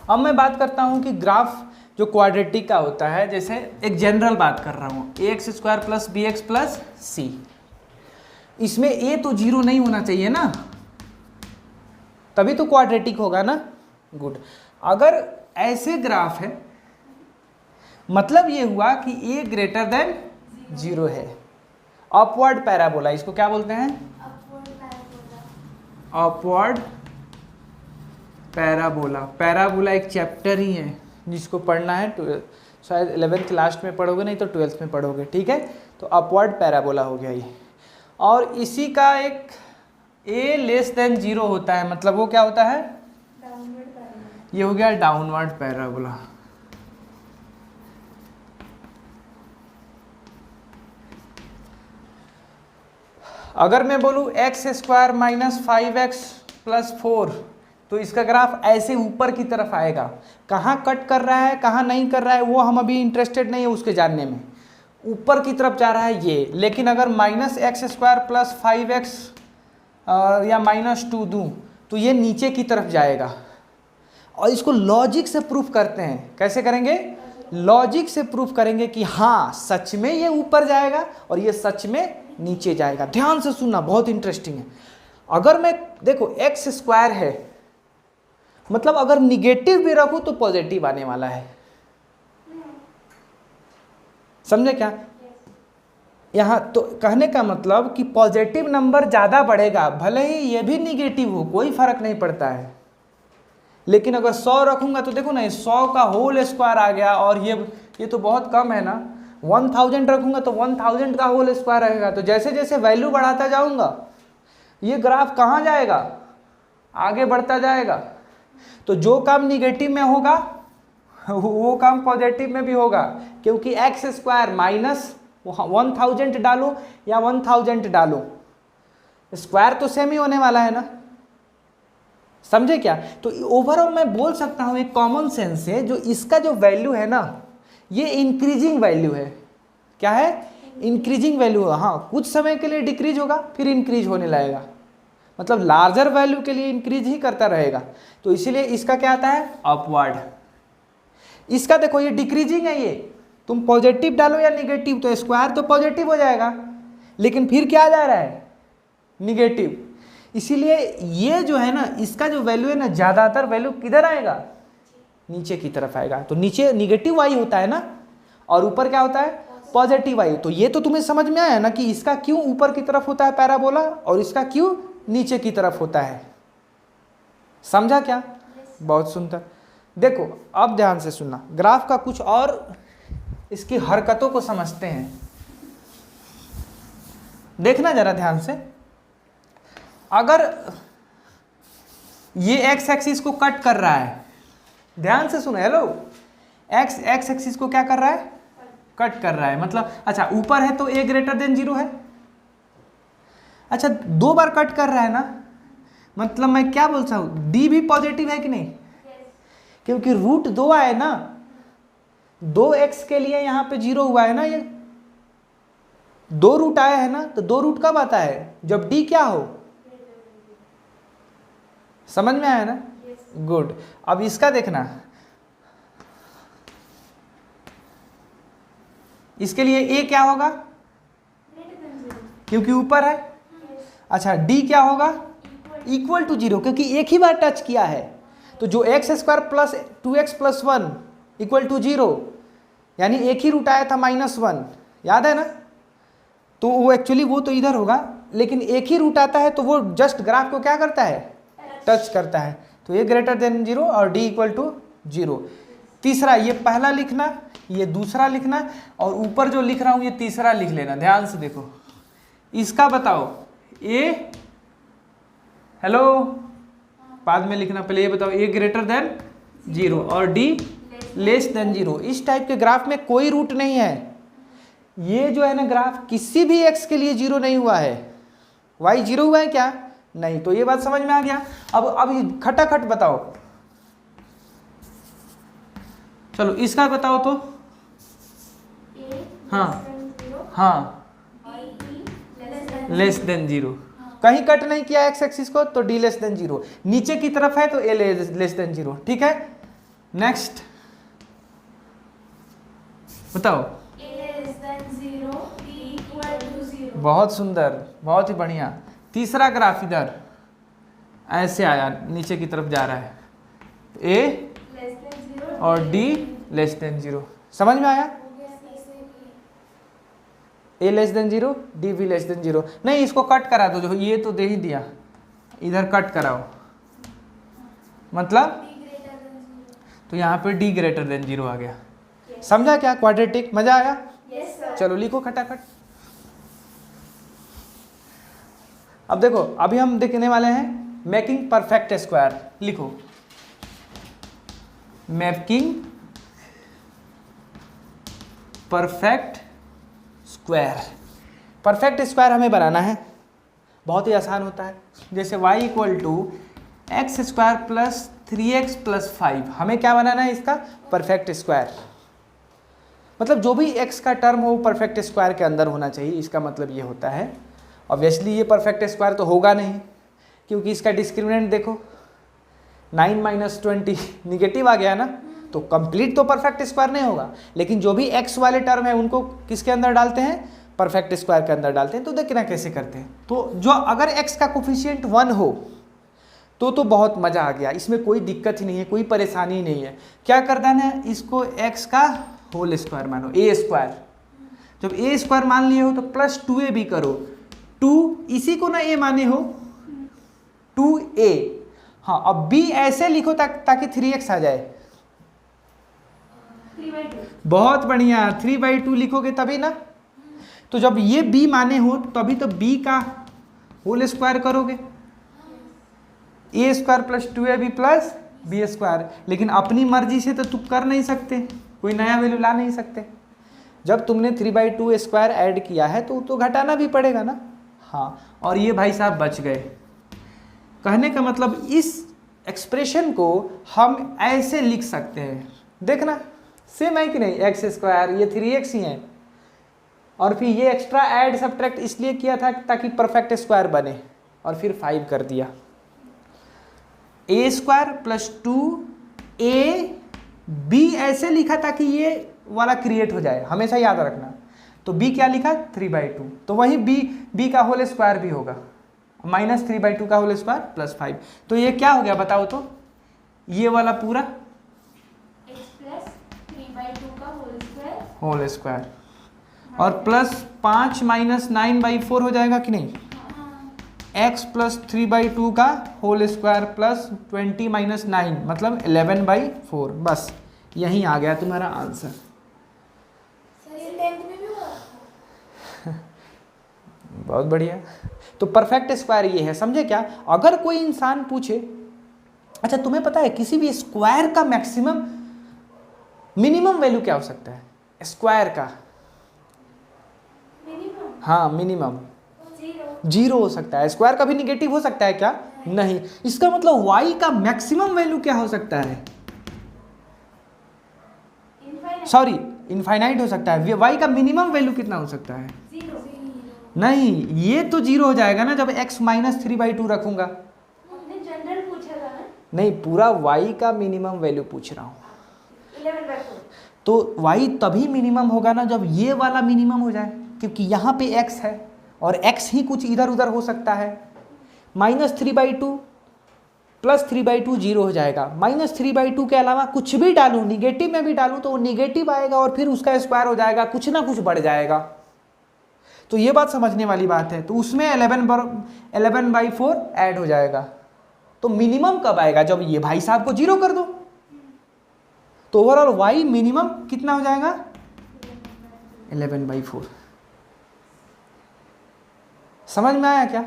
अब मैं बात करता हूं कि ग्राफ जो क्वाड्रेटिक का होता है, जैसे एक जनरल बात कर रहा हूँ, ax² plus bx plus c। इसमें a तो 0 नहीं होना चाहिए ना, तभी तो क्वाड्रेटिक होगा ना। गुड। अगर ऐसे ग्राफ है, मतलब ये हुआ कि a ग्रेटर देन 0 है। अपवर्ड पैराबोला, इसको क्या बोलते हैं? Upward parabola. पैराबोला एक चैप्टर ही है जिसको पढ़ना है, शायद 11th लास्ट में पढ़ोगे, नहीं तो 12th में पढ़ोगे, ठीक है। तो अपवर्ड पैराबोला हो गया ये। और इसी का एक a लेस देन 0 होता है, मतलब वो क्या होता है? ये हो गया डाउनवर्ड पैराबोला। अगर मैं बोलूँ x² माइनस 5x प्लस 4, तो इसका ग्राफ ऐसे ऊपर की तरफ आएगा। कहाँ कट कर रहा है, कहाँ नहीं कर रहा है, वो हम अभी इंटरेस्टेड नहीं है उसके जानने में। ऊपर की तरफ जा रहा है ये। लेकिन अगर -x² प्लस 5x या -2 दूँ तो ये नीचे की तरफ जाएगा। और इसको लॉजिक से प्रूफ करते हैं। कैसे करेंगे? लॉजिक से प्रूफ करेंगे कि हाँ सच में ये ऊपर जाएगा और ये सच में नीचे जाएगा। ध्यान से सुनना, बहुत इंटरेस्टिंग है। अगर मैं देखो x² है, मतलब अगर निगेटिव भी रखूं तो पॉजिटिव आने वाला है। समझे क्या? यहां तो कहने का मतलब कि पॉजिटिव नंबर ज्यादा बढ़ेगा, भले ही ये भी निगेटिव हो, कोई फर्क नहीं पड़ता है। लेकिन अगर 100 रखूंगा तो देखो ना, 100 का होल स्क्वायर आ गया, और ये तो बहुत कम है ना। 1000 रखूंगा तो 1000 का होल स्क्वायर रहेगा। तो जैसे जैसे वैल्यू बढ़ाता जाऊंगा, ये ग्राफ कहाँ जाएगा? आगे बढ़ता जाएगा। तो जो काम निगेटिव में होगा वो काम पॉजिटिव में भी होगा, क्योंकि x² माइनस 1000 डालो या 1000 डालो, स्क्वायर तो सेम ही होने वाला है ना। समझे क्या? तो ओवरऑल मैं बोल सकता हूं एक कॉमन सेंस से, जो इसका जो वैल्यू है ना, ये इंक्रीजिंग वैल्यू है। क्या है? इंक्रीजिंग वैल्यू है। हाँ, कुछ समय के लिए डिक्रीज होगा, फिर इंक्रीज होने लगेगा, मतलब लार्जर वैल्यू के लिए इंक्रीज ही करता रहेगा। तो इसीलिए इसका क्या आता है? अपवर्ड। इसका देखो ये डिक्रीजिंग है, ये तुम पॉजिटिव डालो या निगेटिव, तो स्क्वायर तो पॉजिटिव हो जाएगा, लेकिन फिर क्या जा रहा है? निगेटिव। इसीलिए ये जो है ना, इसका जो वैल्यू है ना, ज़्यादातर वैल्यू किधर आएगा? नीचे की तरफ आएगा। तो नीचे निगेटिव वाई होता है ना, और ऊपर क्या होता है? Positive Y. तो ये तो तुम्हें समझ में आया ना कि इसका क्यों ऊपर की तरफ होता है पैराबोला, और इसका क्यों नीचे की तरफ होता है। समझा क्या? बहुत सुंदर। देखो अब ध्यान से सुनना, ग्राफ का कुछ और इसकी हरकतों को समझते हैं। देखना जरा ध्यान से, अगर ये एक्स एक्सिस को कट कर रहा है, ध्यान से सुनो, हेलो, एक्स एक्सिस को क्या कर रहा है? कट कर रहा है। मतलब अच्छा, ऊपर है तो a ग्रेटर देन 0 है। अच्छा, 2 बार कट कर रहा है ना, मतलब मैं क्या बोलता हूँ, d भी पॉजिटिव है कि नहीं? क्योंकि √2 आए ना, 2x के लिए यहाँ पे 0 हुआ है ना ये। दो रूट आया है ना, तो दो रूट कब आता है? जब डी क्या हो, समझ में आया ना? गुड। अब इसका देखना, इसके लिए ए क्या होगा, क्योंकि ऊपर है। अच्छा, डी क्या होगा, इक्वल टू 0, क्योंकि एक ही बार टच किया है। तो जो X square plus 2x plus 1 equal to 0, यानी एक ही रूट आया था -1, याद है ना? तो वो एक्चुअली वो तो इधर होगा, लेकिन एक ही रूट आता है तो वो जस्ट ग्राफ को क्या करता है, टच करता है। तो ये ग्रेटर देन 0 और डी इक्वल टू 0। तीसरा, ये पहला लिखना, ये दूसरा लिखना, और ऊपर जो लिख रहा हूँ ये तीसरा लिख लेना। ध्यान से देखो, इसका बताओ ए, हेलो, बाद में लिखना, पहले ये बताओ ए ग्रेटर देन 0 और डी लेस देन 0। इस टाइप के ग्राफ में कोई रूट नहीं है। ये जो है ना ग्राफ, किसी भी x के लिए 0 नहीं हुआ है। y 0 हुआ है क्या? नहीं। तो ये बात समझ में आ गया। अब खटाखट बताओ, चलो इसका बताओ तो। हाँ हाँ, लेस देन 0, कहीं कट नहीं किया एक्स एक्सिस को, तो डी लेस देन 0। नीचे की तरफ है तो ए लेस देन 0। ठीक है, नेक्स्ट बताओ। बहुत सुंदर, बहुत ही बढ़िया। तीसरा ग्राफ इधर ऐसे आया, नीचे की तरफ जा रहा है, ए और डी लेस देन 0। समझ में आया? ए लेस देन 0, डी भी लेस देन 0। नहीं, इसको कट करा दो, जो ये तो दे ही दिया, इधर कट कराओ, मतलब तो यहाँ पे डी ग्रेटर देन 0 आ गया। समझा क्या क्वाड्रेटिक? मजा आया? चलो लिखो खटाखट। अब देखो, अभी हम देखने वाले हैं मेकिंग परफेक्ट स्क्वायर। लिखो, making perfect square. Perfect square हमें बनाना है, बहुत ही आसान होता है। जैसे y equal to X square plus 3x plus 5, हमें क्या बनाना है? इसका परफेक्ट स्क्वायर। मतलब जो भी x का टर्म हो परफेक्ट स्क्वायर के अंदर होना चाहिए, इसका मतलब ये होता है। ऑब्वियसली ये परफेक्ट स्क्वायर तो होगा नहीं, क्योंकि इसका डिस्क्रिमिनेंट देखो, 9 - 20 निगेटिव आ गया ना, तो कंप्लीट तो परफेक्ट स्क्वायर नहीं होगा। लेकिन जो भी x वाले टर्म है उनको किसके अंदर डालते हैं? परफेक्ट स्क्वायर के अंदर डालते हैं। तो देखना कैसे करते हैं। तो जो अगर x का कोफिशिएंट 1 हो तो बहुत मज़ा आ गया, इसमें कोई दिक्कत ही नहीं है, कोई परेशानी नहीं है। क्या करना है? इसको x का होल स्क्वायर मानो, ए स्क्वायर। जब ए स्क्वायर मान लिए हो तो प्लस 2ab करो। 2 इसी को ना a माने हो, 2a। हाँ, अब b ऐसे लिखो ताकि 3x आ जाए। 3/2। बहुत बढ़िया, 3/2 लिखोगे तभी ना। तो जब ये b माने हो तभी तो b का होल स्क्वायर करोगे, a square plus 2ab plus b square. लेकिन अपनी मर्जी से तो तुम कर नहीं सकते, कोई नया वैल्यू ला नहीं सकते। जब तुमने 3/2 स्क्वायर ऐड किया है तो घटाना भी पड़ेगा ना। हाँ, और ये भाई साहब बच गए। कहने का मतलब इस एक्सप्रेशन को हम ऐसे लिख सकते हैं, देखना सेम है कि नहीं? एक्स स्क्वायर, ये 3x ही है, और फिर ये एक्स्ट्रा ऐड सब्ट्रैक्ट इसलिए किया था ताकि परफेक्ट स्क्वायर बने, और फिर 5 कर दिया। a स्क्वायर प्लस 2ab ऐसे लिखा ताकि ये वाला क्रिएट हो जाए, हमेशा याद रखना। तो b क्या लिखा? 3/2। तो वही b का होल स्क्वायर भी होगा, -3/2 का होल स्क्वायर प्लस 5। तो ये क्या हो गया बताओ तो? ये वाला पूरा x प्लस 3/2 का होल स्क्वायर, और प्लस 5 - 9/4 हो जाएगा कि नहीं? x प्लस 3/2 का होल स्क्वायर प्लस 20 - 9 मतलब 11/4। बस यही आ गया तुम्हारा आंसर। बहुत बढ़िया। तो परफेक्ट स्क्वायर ये है, समझे क्या? अगर कोई इंसान पूछे, अच्छा तुम्हें पता है किसी भी स्क्वायर का मैक्सिमम मिनिमम वैल्यू क्या हो सकता है? स्क्वायर का मिनिमम? हाँ, मिनिमम 0 हो सकता है। स्क्वायर का भी निगेटिव हो सकता है क्या? नहीं। इसका मतलब y का मैक्सिमम वैल्यू क्या हो सकता है? सॉरी, इनफाइनाइट हो सकता है। y का मिनिमम वैल्यू कितना हो सकता है? 0। नहीं, ये तो 0 हो जाएगा ना जब x माइनस 3/2 रखूंगा। हमने जनरल पूछा था ना। नहीं, पूरा y का मिनिमम वैल्यू पूछ रहा हूँ। 11/4। तो y तभी मिनिमम होगा ना जब ये वाला मिनिमम हो जाए, क्योंकि यहाँ पे x है और x ही कुछ इधर उधर हो सकता है। -3/2 प्लस 3/2 0 हो जाएगा। -3/2 के अलावा कुछ भी डालूँ, निगेटिव में भी डालूँ तो वो निगेटिव आएगा और फिर उसका स्क्वायर हो जाएगा, कुछ ना कुछ बढ़ जाएगा। तो ये बात समझने वाली बात है। तो उसमें 11/4 ऐड हो जाएगा। तो मिनिमम कब आएगा? जब ये भाई साहब को 0 कर दो। तो ओवरऑल y मिनिमम कितना हो जाएगा? 11/4। समझ में आया क्या?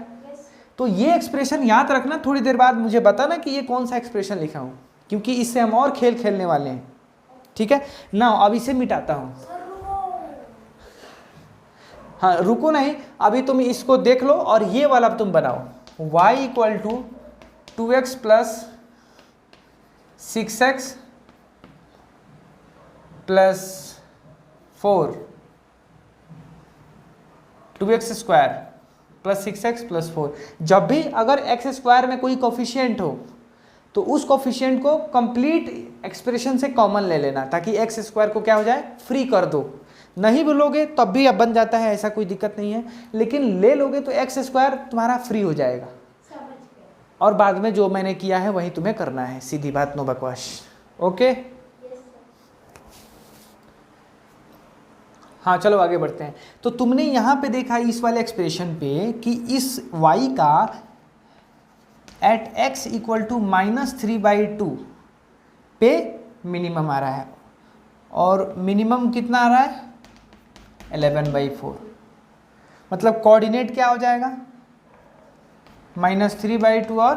तो ये एक्सप्रेशन याद रखना, थोड़ी देर बाद मुझे बताना कि ये कौन सा एक्सप्रेशन लिखा हूं, क्योंकि इससे हम और खेल खेलने वाले हैं। ठीक है ना? अब इसे मिटाता हूं। हाँ, रुको नहीं, अभी तुम इसको देख लो और ये वाला तुम बनाओ। y equal to 2x plus 6x plus 4, 2x square plus 6x plus 4। जब भी अगर x स्क्वायर में कोई कोफिशिएंट हो तो उस कोफिशिएंट को कंप्लीट एक्सप्रेशन से कॉमन ले लेना, ताकि x स्क्वायर को क्या हो जाए, फ्री कर दो। नहीं बोलोगे तब भी अब बन जाता है, ऐसा कोई दिक्कत नहीं है, लेकिन ले लोगे तो x स्क्वायर तुम्हारा फ्री हो जाएगा। और बाद में जो मैंने किया है वही तुम्हें करना है, सीधी बात, नो बकवास। ओके, हाँ चलो आगे बढ़ते हैं। तो तुमने यहाँ पे देखा इस वाले एक्सप्रेशन पे कि इस y का एट x इक्वल टू -3/2 पे मिनिमम आ रहा है, और मिनिमम कितना आ रहा है? 11/4। मतलब कोऑर्डिनेट क्या हो जाएगा? -3/2 और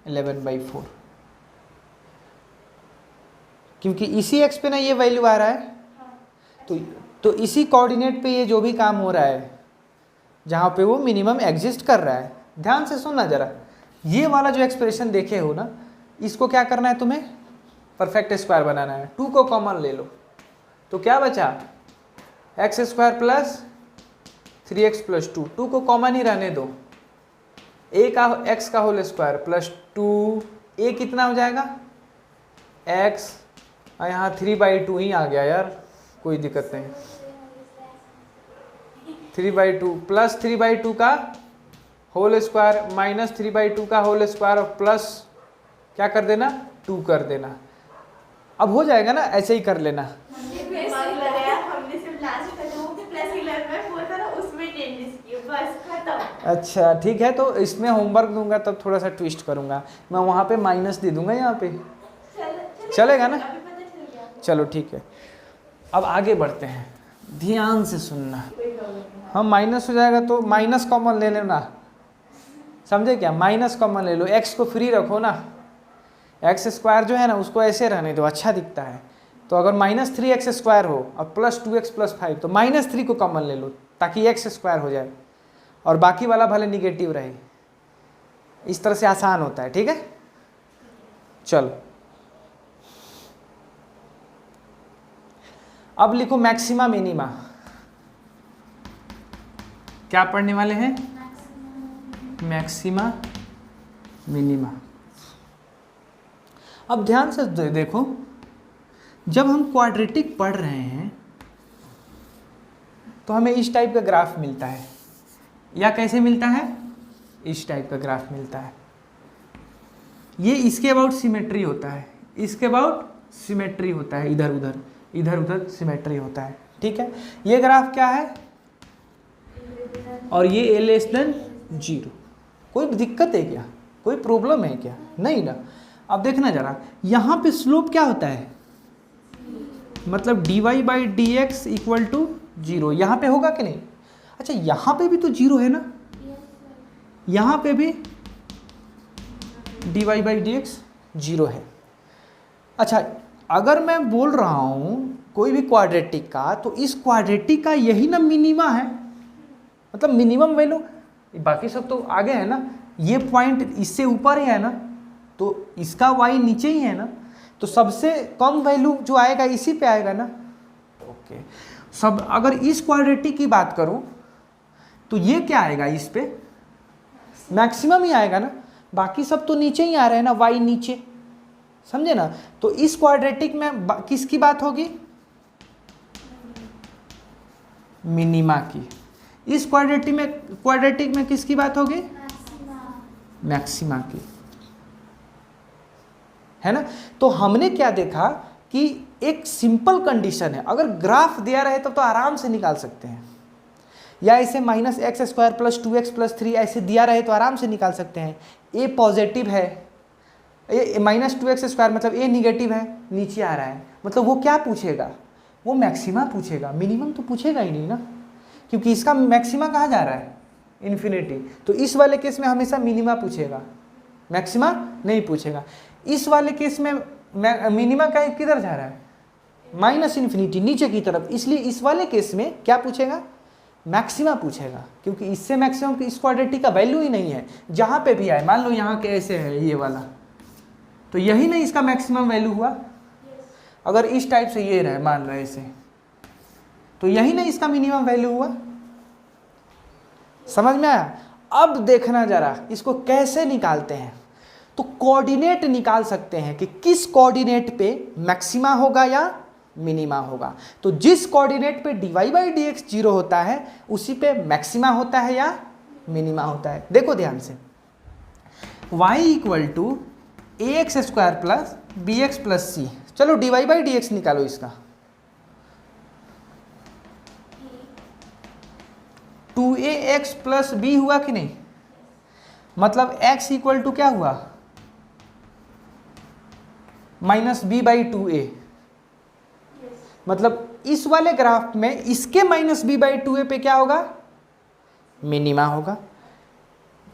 11/4, क्योंकि इसी x पे ना ये वैल्यू आ रहा है। तो इसी कोऑर्डिनेट पे ये जो भी काम हो रहा है जहाँ पे वो मिनिमम एग्जिस्ट कर रहा है। ध्यान से सुनना जरा, ये वाला जो एक्सप्रेशन देखे हो ना, इसको क्या करना है तुम्हें? परफेक्ट स्क्वायर बनाना है। 2 को कॉमन ले लो तो क्या बचा? x square plus 3x plus 2। 2 को कॉमन ही रहने दो। a का x का होल स्क्वायर प्लस 2, a कितना हो जाएगा? x, यहाँ 3/2 ही आ गया यार, कोई दिक्कत नहीं। 3/2 प्लस 3/2 का होल स्क्वायर माइनस 3/2 का होल स्क्वायर और प्लस क्या कर देना? 2 कर देना। अब हो जाएगा ना, ऐसे ही कर लेना। अच्छा ठीक है, तो इसमें होमवर्क दूंगा तब थोड़ा सा ट्विस्ट करूंगा मैं, वहाँ पे माइनस दे दूंगा, यहाँ पे चलेगा ना? चलो ठीक है, अब आगे बढ़ते हैं, ध्यान से सुनना। हम माइनस हो जाएगा तो माइनस कॉमन ले लेना, समझे क्या? माइनस कॉमन ले लो, x को फ्री रखो ना। x स्क्वायर जो है ना उसको ऐसे रहने दो, अच्छा दिखता है। तो अगर -3x स्क्वायर हो और प्लस 2x प्लस 5 तो -3 को कॉमन ले लो ताकि x स्क्वायर हो जाए और बाकी वाला भले निगेटिव रहे। इस तरह से आसान होता है, ठीक है? चलो अब लिखो मैक्सिमा मिनिमा। क्या पढ़ने वाले हैं? Maxima minima. अब ध्यान से देखो, जब हम क्वाड्रेटिक पढ़ रहे हैं तो हमें इस टाइप का ग्राफ मिलता है, या कैसे मिलता है? इस टाइप का ग्राफ मिलता है। ये इसके अबाउट सिमेट्री होता है, इसके अबाउट सिमेट्री होता है, इधर उधर सिमेट्री होता है, ठीक है? ये ग्राफ क्या है? और ये a<0। कोई दिक्कत है क्या? कोई प्रॉब्लम है क्या? नहीं ना। अब देखना जरा, यहाँ पे स्लोप क्या होता है? मतलब dy/dx इक्वल टू 0। यहाँ पे होगा कि नहीं? अच्छा यहाँ पे भी तो 0 है ना, यहाँ पे भी dy/dx 0 है। अच्छा अगर मैं बोल रहा हूँ कोई भी क्वाड्रेटिक का, तो इस क्वाड्रेटिक का यही ना मिनिमा है, मतलब मिनिमम वैल्यू। बाकी सब तो आगे है ना, ये पॉइंट इससे ऊपर ही है ना, तो इसका y नीचे ही है ना, तो सबसे कम वैल्यू जो आएगा इसी पे आएगा ना। ओके, सब अगर इस क्वाड्रेटिक की बात करूं तो ये क्या आएगा, इस पे मैक्सिमम ही आएगा ना, बाकी सब तो नीचे ही आ रहे हैं ना, y नीचे, समझे ना। तो इस क्वाड्रेटिक में किसकी बात होगी, मिनिमा की। इस क्वाड्रेटिक में किसकी बात होगी, मैक्सिमा की, है ना। तो हमने क्या देखा कि एक सिंपल कंडीशन है, अगर ग्राफ दिया रहे तो आराम से निकाल सकते हैं, या ऐसे -x² + 2x + 3 ऐसे दिया रहे तो आराम से निकाल सकते हैं। a पॉजिटिव है, -2x² मतलब a निगेटिव है, नीचे आ रहा है, मतलब वो क्या पूछेगा, वो मैक्सिमा पूछेगा, मिनिमम तो पूछेगा ही नहीं ना, क्योंकि इसका मैक्सिमा कहाँ जा रहा है, इन्फिनिटी। तो इस वाले केस में हमेशा मिनिमा पूछेगा, मैक्सिमा नहीं पूछेगा। इस वाले केस में मिनिमा का किधर जा रहा है, -∞ नीचे की तरफ, इसलिए इस वाले केस में क्या पूछेगा, मैक्सिमा पूछेगा, क्योंकि इससे मैक्सिमम की इस क्वाड्रेटिक का वैल्यू ही नहीं है। जहाँ पे भी आए, मान लो यहाँ के ऐसे है ये वाला, तो यही नहीं इसका मैक्सिमम वैल्यू हुआ। अगर इस टाइप से ये रहे, मान लो ऐसे, तो यही नहीं इसका मिनिमम वैल्यू हुआ। समझ में आया। अब देखना जरा इसको कैसे निकालते हैं। तो कोऑर्डिनेट निकाल सकते हैं कि किस कोऑर्डिनेट पे मैक्सिमा होगा या मिनिमा होगा। तो जिस कोऑर्डिनेट पे dy/dx 0 होता है उसी पे मैक्सिमा होता है या मिनिमा होता है। देखो ध्यान से, y = ax² + bx + c। चलो dy/dx निकालो इसका। 2ax + b हुआ कि नहीं, मतलब x = क्या हुआ, -b/2a। मतलब इस वाले ग्राफ में इसके -b/2a पे क्या होगा, मिनिमा होगा,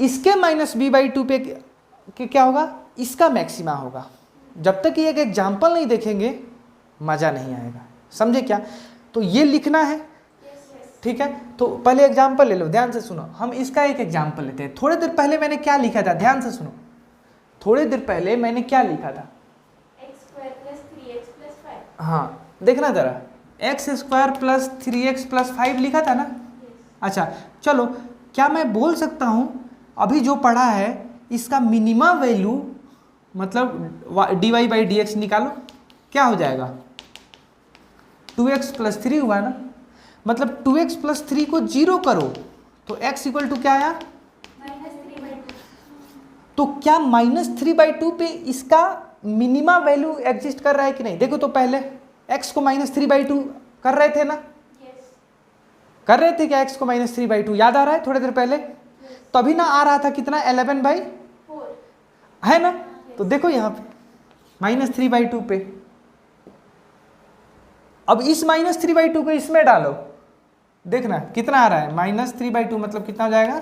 इसके -b/2 पे क्या होगा, इसका मैक्सिमा होगा। जब तक ये एक एग्जाम्पल नहीं देखेंगे मज़ा नहीं आएगा, समझे क्या। तो ये लिखना है, ठीक है। तो पहले एग्जाम्पल ले लो, ध्यान से सुनो। हम इसका एक एग्जाम्पल लेते हैं। थोड़ी देर पहले मैंने क्या लिखा था, ध्यान से सुनो। थोड़ी देर पहले मैंने क्या लिखा था, x² + 3x + 5। हाँ देखना जरा, x² + 3x + 5 लिखा था ना। अच्छा चलो, क्या मैं बोल सकता हूँ अभी जो पढ़ा है इसका मिनिमा वैल्यू, मतलब dy/dx निकालो, क्या हो जाएगा, 2x + 3 हुआ ना। मतलब 2x + 3 को 0 करो तो x = क्या आया, -3/2। तो क्या -3/2 पे इसका मिनिमा वैल्यू एग्जिस्ट कर रहा है कि नहीं। देखो तो पहले x को -3/2 कर रहे थे ना, कर रहे थे क्या, x को -3/2 याद आ रहा है थोड़ी देर पहले, तभी ना आ रहा था कितना, 11/4 है ना। तो देखो यहाँ पे -3/2 पे, अब इस -3/2 को इसमें डालो, देखना कितना आ रहा है, -3/2 मतलब कितना हो जाएगा,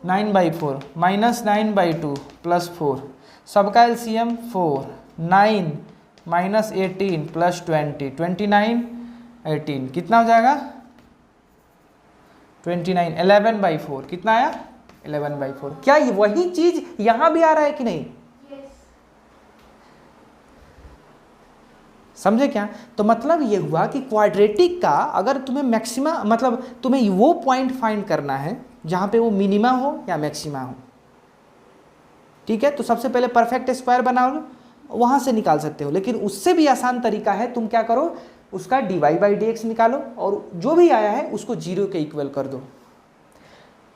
9/4, -9/2 + 4, सबका LCM 4, 9 -18 + 20, 29, 18 कितना हो जाएगा, 29, 11/4 कितना आया, 11/4। क्या ये वही चीज यहां भी आ रहा है कि नहीं, समझे क्या। तो मतलब ये हुआ कि क्वाड्रेटिक का अगर तुम्हें मैक्सिमा, मतलब तुम्हें वो पॉइंट फाइंड करना है जहां पे वो मिनिमा हो या मैक्सिमा हो, ठीक है। तो सबसे पहले परफेक्ट स्क्वायर बना लो, वहां से निकाल सकते हो। लेकिन उससे भी आसान तरीका है, तुम क्या करो, उसका dy/dx निकालो और जो भी आया है उसको 0 के इक्वल कर दो।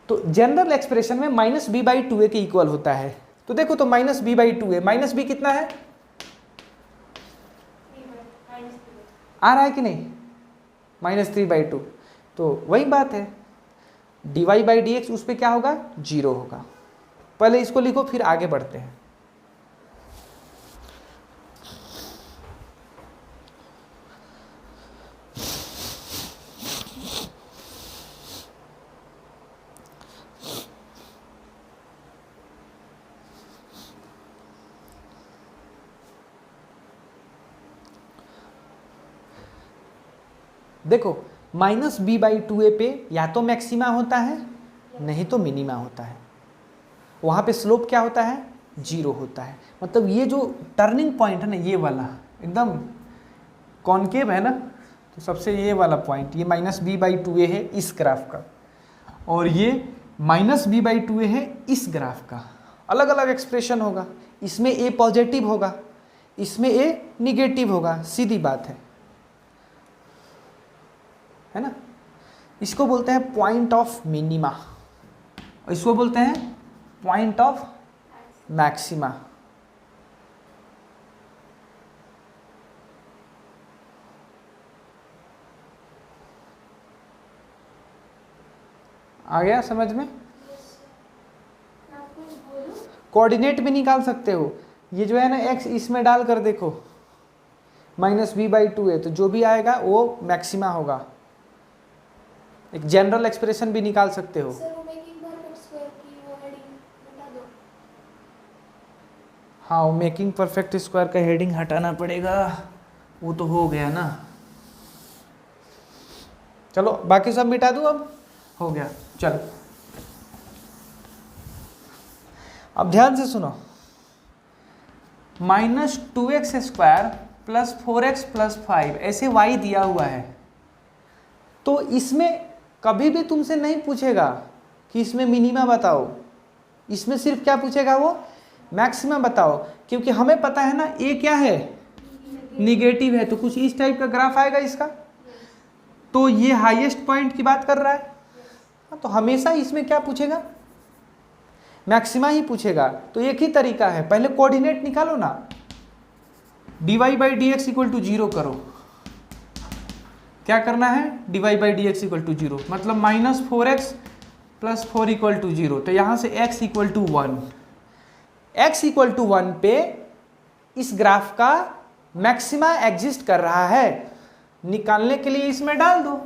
तो जनरल एक्सप्रेशन में -b/2a के इक्वल होता है। तो देखो तो -b/2a, -b कितना है, आ रहा है कि नहीं, -3/2। तो वही बात है, dy/dx उस पर क्या होगा, 0 होगा। पहले इसको लिखो फिर आगे बढ़ते हैं। देखो -b/2a पे या तो मैक्सिमा होता है नहीं तो मिनिमा होता है। वहाँ पे स्लोप क्या होता है, 0 होता है। मतलब ये जो टर्निंग पॉइंट है ना, ये वाला एकदम कॉन्केव है ना, तो सबसे ये वाला पॉइंट, ये -b/2a है इस ग्राफ का। और ये -b/2a है इस ग्राफ का। अलग अलग एक्सप्रेशन होगा, इसमें a पॉजिटिव होगा, इसमें a निगेटिव होगा, सीधी बात है ना। इसको बोलते हैं पॉइंट ऑफ मिनिमा, इसको बोलते हैं पॉइंट ऑफ मैक्सिमा। आ गया समझ में? कोऑर्डिनेट भी निकाल सकते हो, ये जो है ना x इसमें डाल कर देखो, -b/2 है तो जो भी आएगा वो मैक्सिमा होगा। एक जनरल एक्सप्रेशन भी निकाल सकते हो। हाँ, वो मेकिंग परफेक्ट स्क्वायर का हेडिंग हटाना पड़ेगा, वो तो हो गया ना। चलो बाकी सब मिटा दूँ, अब हो गया। चलो अब ध्यान से सुनो, -2x² + 4x + 5 ऐसे y दिया हुआ है, तो इसमें कभी भी तुमसे नहीं पूछेगा कि इसमें मिनिमा बताओ, इसमें सिर्फ क्या पूछेगा वो, मैक्सिमम बताओ, क्योंकि हमें पता है ना a क्या है, निगेटिव है, तो कुछ इस टाइप का ग्राफ आएगा इसका। तो ये हाईएस्ट पॉइंट की बात कर रहा है, तो हमेशा इसमें क्या पूछेगा, मैक्सिमा ही पूछेगा। तो एक ही तरीका है, पहले कोऑर्डिनेट निकालो ना, dy/dx = 0 करो। क्या करना है, dy/dx = 0, मतलब -4x + 4 = 0, तो यहाँ से x = 1। x = 1 पे इस ग्राफ का मैक्सिमा एग्जिस्ट कर रहा है, निकालने के लिए इसमें डाल दो,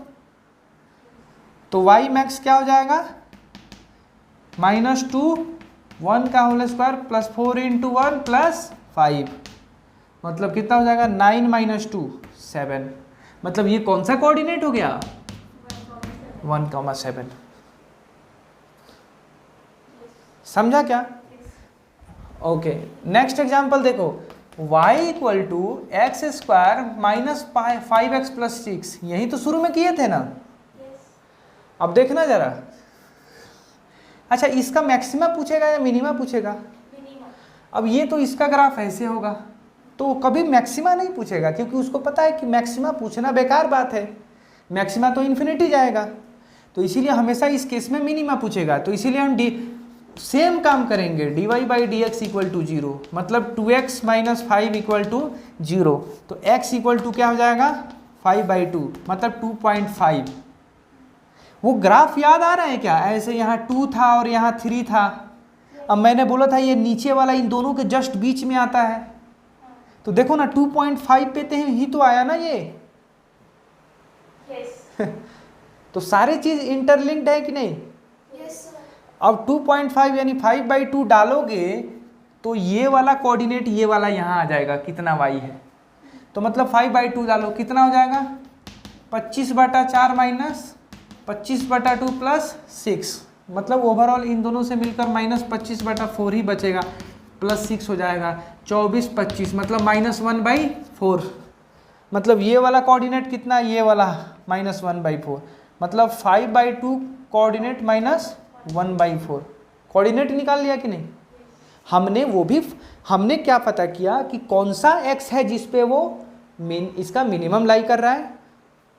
तो y मैक्स क्या हो जाएगा, -2 1 का होल स्क्वायर + 4 × 1 + 5, मतलब कितना हो जाएगा, 9 - 2 7। मतलब ये कौन सा कोऑर्डिनेट हो गया, 1,7। समझा क्या? ओके, नेक्स्ट एग्जांपल देखो, y = x² - 5x + 6, यही तो शुरू में किए थे ना। अब देखना जरा, अच्छा इसका मैक्सिमा पूछेगा या मिनिमा पूछेगा? अब ये तो इसका ग्राफ ऐसे होगा, तो कभी मैक्सिमा नहीं पूछेगा, क्योंकि उसको पता है कि मैक्सिमा पूछना बेकार बात है, मैक्सिमा तो इन्फिनिटी जाएगा, तो इसीलिए हमेशा इस केस में मिनिमा पूछेगा। तो इसीलिए हम सेम काम करेंगे, dy/dx = 0, मतलब 2x - 5 = 0, तो x = क्या हो जाएगा, 5/2, मतलब 2.5। वो ग्राफ याद आ रहा है क्या, ऐसे यहाँ 2 था और यहाँ 3 था। अब मैंने बोला था ये नीचे वाला इन दोनों के जस्ट बीच में आता है, तो देखो ना 2.5 पे ही तो आया ना ये। yes. तो सारे चीज इंटरलिंक्ड है कि नहीं? yes, अब 2.5 यानी 5/2 डालोगे तो ये वाला कोऑर्डिनेट ये वाला यहाँ आ जाएगा, कितना y है, तो मतलब 5/2 डालो, कितना हो जाएगा, 25/4 - 25/2 + 6, मतलब ओवरऑल इन दोनों से मिलकर -25/4 ही बचेगा, +6 हो जाएगा, 24/25, मतलब -1/4। मतलब ये वाला कोऑर्डिनेट कितना, ये वाला -1/4, मतलब 5/2 कोऑर्डिनेट -1/4। कोऑर्डिनेट निकाल लिया कि नहीं? हमने क्या पता किया कि कौन सा x है जिस पे वो इसका मिनिमम लाई कर रहा है,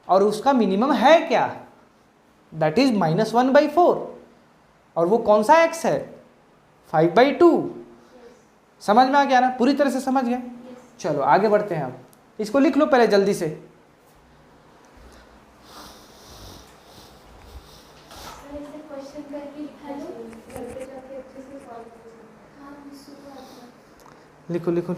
और उसका मिनिमम है क्या, दैट इज -1/4, और वो कौन सा x है, 5/2। समझ में आ गया ना, पूरी तरह से समझ गए? चलो आगे बढ़ते हैं, अब इसको लिख लो पहले जल्दी से। लिखो लिखो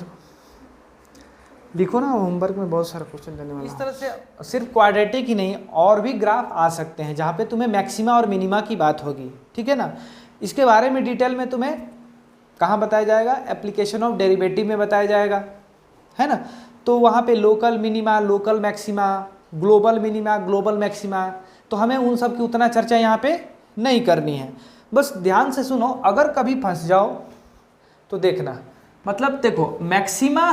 लिखो ना, होमवर्क में बहुत सारा क्वेश्चन देने वाला। इस तरह से सिर्फ क्वाड्रेटिक ही नहीं, और भी ग्राफ आ सकते हैं जहाँ पे तुम्हें मैक्सिमा और मिनिमा की बात होगी, ठीक है ना। इसके बारे में डिटेल में तुम्हें कहाँ बताया जाएगा, एप्लीकेशन ऑफ डेरिवेटिव में बताया जाएगा, है ना। तो वहाँ पे local minima, local maxima, global minima, global maxima, तो हमें उन सब की उतना चर्चा यहाँ पे नहीं करनी है। बस ध्यान से सुनो, अगर कभी फंस जाओ तो देखना, मतलब देखो मैक्सिमा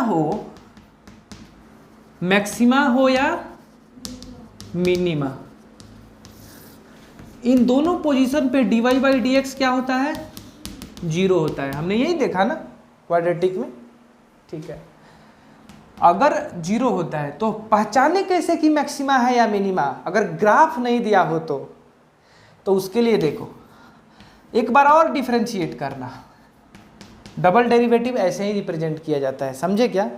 हो या मिनिमा, इन दोनों पोजीशन पे dy बाई डी एक्स क्या होता है, 0 होता है। हमने यही देखा ना क्वाड्रेटिक में, ठीक है। अगर 0 होता है तो पहचाने कैसे कि मैक्सिमा है या मिनिमा, अगर ग्राफ नहीं दिया हो तो उसके लिए देखो एक बार और डिफरेंशिएट करना। डबल डेरिवेटिव ऐसे ही रिप्रेजेंट किया जाता है, समझे क्या?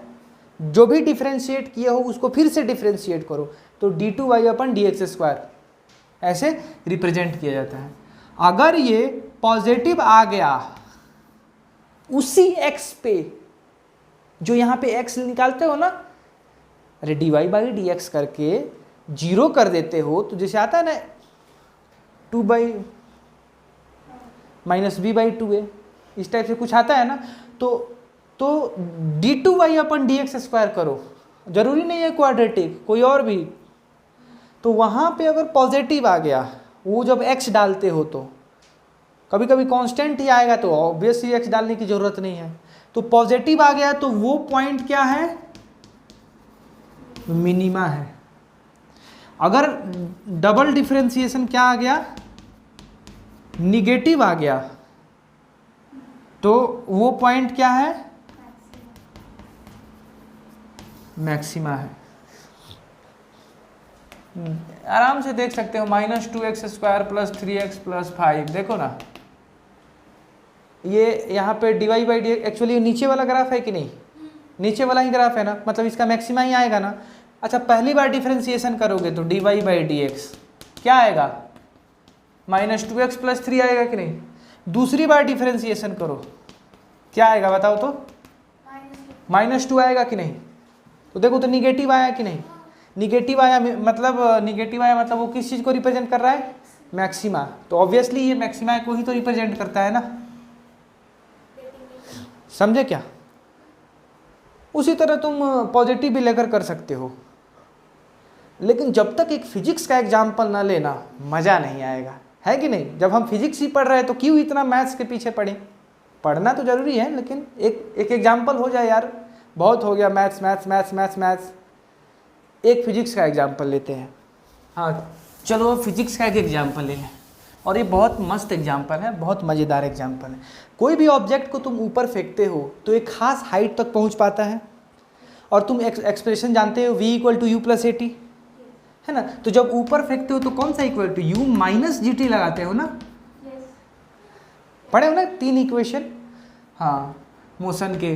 जो भी डिफरेंशिएट किया हो उसको फिर से डिफरेंशिएट करो, तो d2y अपन dx² ऐसे रिप्रेजेंट किया जाता है। अगर ये पॉजिटिव आ गया उसी x पे, जो यहाँ पे x निकालते हो ना, अरे dy बाई डी एक्स करके 0 कर देते हो, तो जैसे आता है ना 2 by minus b by 2a, इस टाइप से कुछ आता है ना, तो d2y अपन dx² करो, जरूरी नहीं है क्वाड्रेटिक, कोई और भी। तो वहाँ पे अगर पॉजिटिव आ गया, वो जब x डालते हो तो कभी कभी कांस्टेंट ही आएगा, तो ऑब्वियसली x डालने की ज़रूरत नहीं है। तो पॉजिटिव आ गया तो वो पॉइंट क्या है, मिनिमा है। अगर डबल डिफरेंशिएशन क्या आ गया, निगेटिव आ गया, तो वो पॉइंट क्या है, मैक्सिमा है। आराम से देख सकते हो, -2x² + 3x + 5, देखो ना ये यहाँ पे dy बाई डी एक्चुअली नीचे वाला ग्राफ है कि नहीं, नीचे वाला ही ग्राफ है ना, मतलब इसका मैक्सिमा ही आएगा ना। अच्छा, पहली बार डिफरेंशिएशन करोगे तो dy बाई डी एक्स क्या आएगा, -2x + 3 आएगा कि नहीं। दूसरी बार डिफरेंशिएशन करो क्या आएगा बताओ तो, -2 आएगा कि नहीं। तो देखो तो निगेटिव आया कि नहीं, निगेटिव आया मतलब वो किस चीज़ को रिप्रेजेंट कर रहा है, मैक्सिमा। तो ऑब्वियसली ये मैक्सिमा को ही तो रिप्रेजेंट करता है ना, समझे क्या। उसी तरह तुम पॉजिटिव भी लेकर कर सकते हो, लेकिन जब तक एक फिजिक्स का एग्जाम्पल ना लेना मज़ा नहीं आएगा, है कि नहीं। जब हम फिजिक्स ही पढ़ रहे हैं तो क्यों इतना मैथ्स के पीछे पड़े, पढ़ना तो जरूरी है, लेकिन एक एग्जाम्पल हो जाए यार, बहुत हो गया maths maths maths maths maths. एक फिजिक्स का एग्जाम्पल लेते हैं। हाँ चलो फिजिक्स का एक एग्जाम्पल ले लें, और ये बहुत मस्त एग्जाम्पल है, बहुत मज़ेदार एग्जाम्पल है। कोई भी ऑब्जेक्ट को तुम ऊपर फेंकते हो तो एक खास हाइट तक पहुंच पाता है, और तुम एक्सप्रेशन जानते हो v = u + at, है ना। तो जब ऊपर फेंकते हो तो कौन सा इक्वल टू, u - gt लगाते हो ना, पढ़े हो ना 3 इक्वेशन। हाँ, मोशन के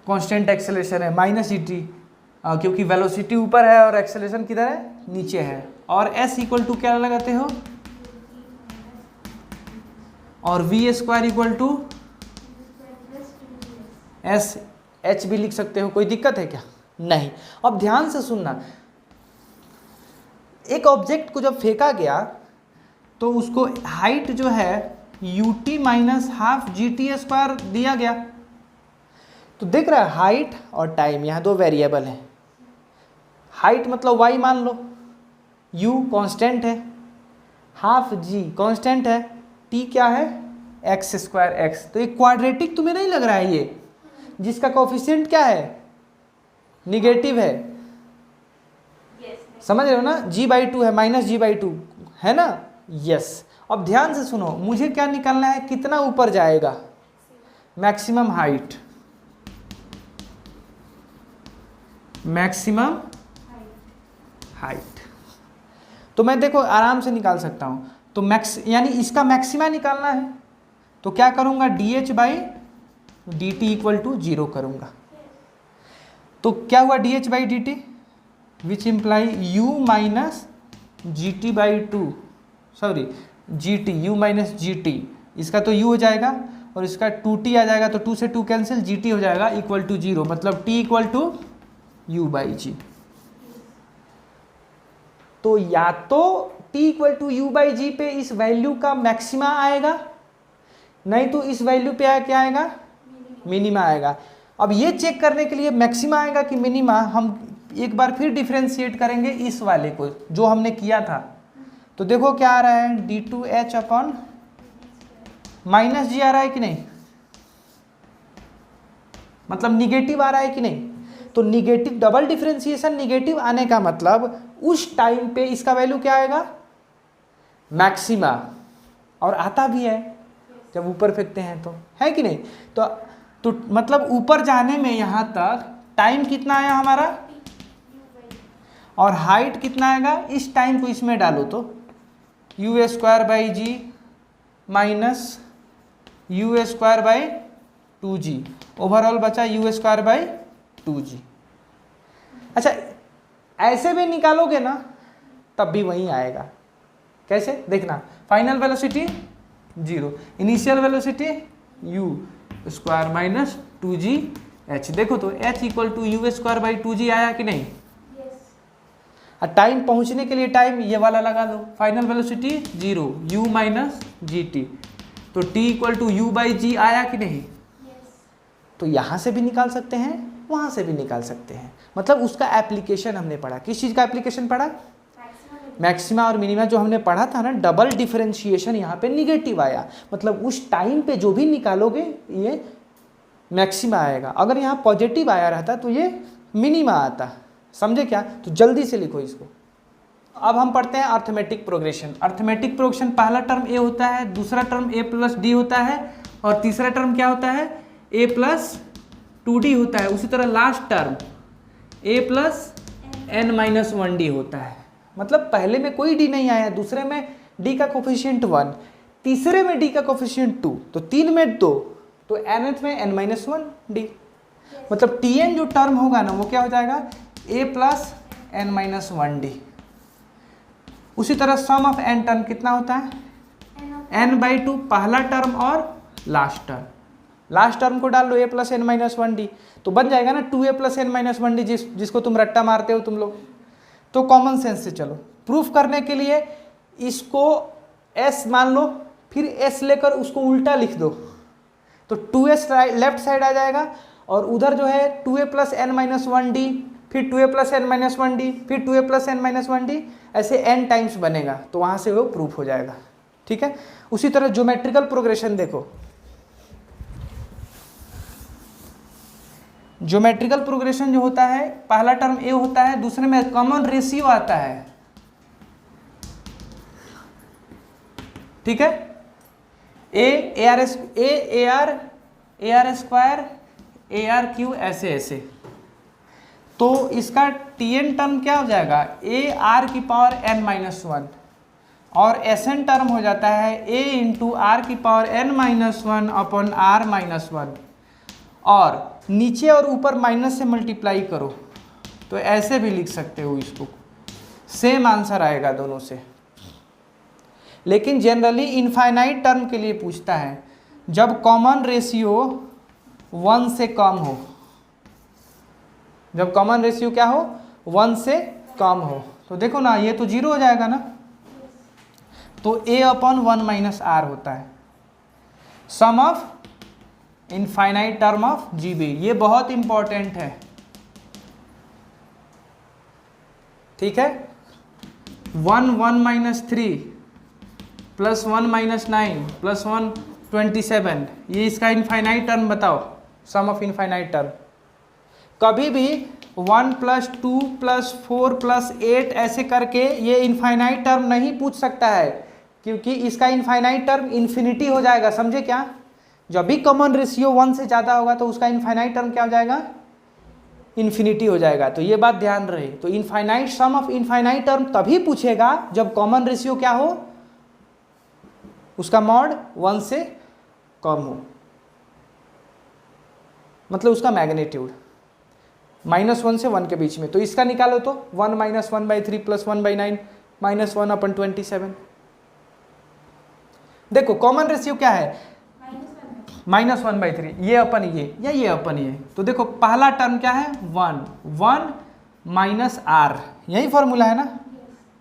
कांस्टेंट एक्सेलरेशन है -gt, क्योंकि वेलोसिटी ऊपर है और एक्सेलरेशन किधर है, नीचे है। और s = क्या लगाते हो, और v² = s h भी लिख सकते हो, कोई दिक्कत है क्या, नहीं। अब ध्यान से सुनना, एक ऑब्जेक्ट को जब फेंका गया तो उसको हाइट जो है ut - ½ gt² दिया गया। तो देख रहा है हाइट और टाइम, यहाँ 2 वेरिएबल हैं। हाइट मतलब y मान लो, u कांस्टेंट है, ½ g कांस्टेंट है, t क्या है, x²x। तो एक क्वाड्रेटिक तुम्हें नहीं लग रहा है ये, जिसका कोफिशिएंट क्या है, निगेटिव है, समझ रहे हो ना, g/2 है, -g/2 है ना, यस। अब ध्यान से सुनो, मुझे क्या निकालना है, कितना ऊपर जाएगा, मैक्सिमम हाइट, मैक्सिमम हाइट। तो मैं देखो आराम से निकाल सकता हूं, तो यानी इसका मैक्सिमा निकालना है, तो क्या करूंगा, dh/dt = 0 करूंगा। तो क्या हुआ, dh/dt which imply u - gt/2, sorry gt, u - gt, इसका तो u हो जाएगा और इसका 2t आ जाएगा, तो 2 से 2 कैंसिल, gt हो जाएगा = 0, मतलब t = u/g। तो या तो t = u/g पे इस वैल्यू का मैक्सिमा आएगा, नहीं तो इस वैल्यू पे क्या आएगा, मिनिमा आएगा। अब ये चेक करने के लिए मैक्सिमा आएगा कि मिनिमा, हम एक बार फिर डिफरेंशिएट करेंगे इस वाले को जो हमने किया था। तो देखो क्या आ रहा है, d2h / -g आ रहा है कि नहीं, मतलब निगेटिव आ रहा है कि नहीं। तो निगेटिव, डबल डिफरेंशिएशन निगेटिव आने का मतलब उस टाइम पे इसका वैल्यू क्या आएगा, मैक्सिमा, और आता भी है जब ऊपर फेंकते हैं तो, है कि नहीं। तो मतलब ऊपर जाने में यहाँ तक टाइम कितना आया हमारा, और हाइट कितना आएगा, इस टाइम को इसमें डालो तो U square by G minus U square by 2g, overall बचा यू स्क्वायर बाई 2g। अच्छा ऐसे भी निकालोगे ना तब भी वही आएगा। कैसे देखना, final velocity 0, initial velocity u square minus 2g h। देखो तो h equal to U square by 2g आया कि नहीं। और टाइम पहुंचने के लिए टाइम ये वाला लगा दो, final velocity 0, u minus G T, तो t equal to U by G आया कि नहीं। तो यहाँ से भी निकाल सकते हैं, वहाँ से भी निकाल सकते हैं, मतलब उसका एप्लीकेशन हमने पढ़ा। किस चीज़ का एप्लीकेशन पढ़ा, मैक्सिमा और मिनिमा जो हमने पढ़ा था ना, डबल डिफरेंशिएशन यहाँ पे निगेटिव आया, मतलब उस टाइम पे जो भी निकालोगे ये मैक्सिमा आएगा। अगर यहाँ पॉजिटिव आया रहता तो ये मिनिमा आता, समझे क्या। तो जल्दी से लिखो इसको। अब हम पढ़ते हैं अर्थमेटिक प्रोग्रेशन। अर्थमेटिक प्रोग्रेशन पहला टर्म ए होता है, दूसरा टर्म ए प्लस डी होता है, और तीसरा टर्म क्या होता है, ए प्लस 2d होता है। उसी तरह लास्ट टर्म ए प्लस n माइनस 1d होता है। मतलब पहले में कोई d नहीं आया, दूसरे में d का कोफिशिएंट 1, तीसरे में d का कोफिशिएंट 2, तो 3 में 2, तो nth में n माइनस 1d। मतलब tn जो टर्म होगा ना वो क्या हो जाएगा, a plus n minus 1d। उसी तरह सम ऑफ n टर्म कितना होता है, n/2 पहला टर्म और लास्ट टर्म। लास्ट टर्म को डाल लो a plus n minus 1d, तो बन जाएगा ना 2a plus n minus 1d, जिसको तुम रट्टा मारते हो तुम लोग। तो कॉमन सेंस से चलो, प्रूफ करने के लिए इसको s मान लो, फिर s लेकर उसको उल्टा लिख दो, तो 2s लेफ्ट साइड आ जाएगा, और उधर जो है 2a plus n minus 1d, फिर 2a plus n minus 1d, फिर 2a plus n minus 1d, ऐसे n टाइम्स बनेगा, तो वहाँ से वो प्रूफ हो जाएगा। ठीक है। उसी तरह ज्योमेट्रिकल प्रोग्रेशन देखो, ज्योमेट्रिकल प्रोग्रेशन जो होता है पहला टर्म ए होता है, दूसरे में कॉमन रेशियो आता है। ठीक है, A R square A R cube ऐसे ऐसे, तो इसका टीएन टर्म क्या हो जाएगा, ए आर की पावर n माइनस 1, और एस एन टर्म हो जाता है a इंटू आर की power n minus 1 upon R minus 1, और नीचे और ऊपर माइनस से मल्टीप्लाई करो तो ऐसे भी लिख सकते हो इसको, सेम आंसर आएगा दोनों से। लेकिन जनरली इनफाइनाइट टर्म के लिए पूछता है जब कॉमन रेशियो 1 से कम हो, जब कॉमन रेशियो क्या हो, 1 से कम हो। तो देखो ना ये तो 0 हो जाएगा ना, तो a अपॉन 1 माइनस आर होता है sum of infinite term of GP. ये बहुत इंपॉर्टेंट है। ठीक है, 1 माइनस 3 प्लस 1 माइनस 9 प्लस 1 27, ये इसका इनफाइनाइट टर्म बताओ, सम ऑफ इनफाइनाइट टर्म। कभी भी 1 प्लस 2 प्लस 4 प्लस 8 ऐसे करके ये इनफाइनाइट टर्म नहीं पूछ सकता है, क्योंकि इसका इनफाइनाइट टर्म इन्फिनिटी हो जाएगा। समझे क्या, जब भी कॉमन रेशियो 1 से ज़्यादा होगा तो उसका इनफाइनाइट टर्म क्या हो जाएगा, इन्फिनिटी हो जाएगा। तो ये बात ध्यान रहे। तो infinite sum of infinite term तभी पूछेगा जब कॉमन रेशियो क्या हो, उसका मॉड 1 से कम हो, मतलब उसका मैग्नीट्यूड -1 से 1 के बीच में। तो इसका निकालो तो 1 माइनस 1/3 प्लस 1/9 माइनस 1 अपन 27। देखो कॉमन रेशियो क्या है, -1/3, ये अपन ये या ये अपन ये। तो देखो पहला टर्म क्या है, 1 माइनस आर, यही फॉर्मूला है ना,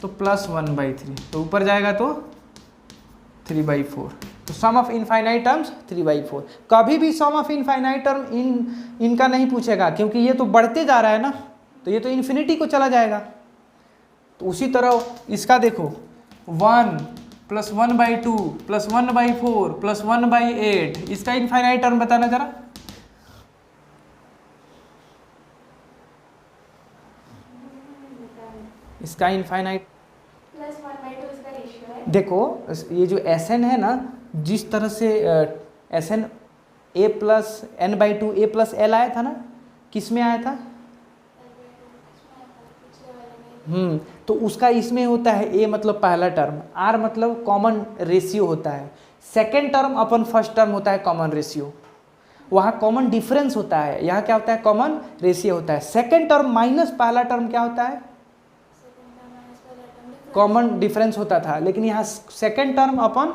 तो प्लस 1/3, तो ऊपर जाएगा तो 3/4। तो सम ऑफ इनफाइनाइट टर्म्स 3/4। कभी भी सम ऑफ इनफाइनाइट टर्म इनका नहीं पूछेगा, क्योंकि ये तो बढ़ते जा रहा है ना, तो ये तो इन्फिनिटी को चला जाएगा। तो उसी तरह इसका देखो 1 प्लस 1/2 प्लस 1/4 प्लस 1/8, इसका इनफाइनाइट टर्म बताना जरा। इसका इनफाइनाइट प्लस 1/2 इसका रेशियो है, देखो ये जो एस एन है ना, जिस तरह से S N A plus N by two A plus L आया था ना, किस में आया था? तो उसका इसमें होता है ए मतलब पहला टर्म, आर मतलब कॉमन रेशियो होता है, सेकेंड टर्म अपन फर्स्ट टर्म होता है कॉमन रेशियो, वहाँ कॉमन डिफरेंस होता है, यहाँ क्या होता है? कॉमन रेशियो होता है। सेकेंड टर्म माइनस पहला टर्म क्या होता है? कॉमन डिफरेंस होता था, लेकिन यहाँ सेकेंड टर्म अपन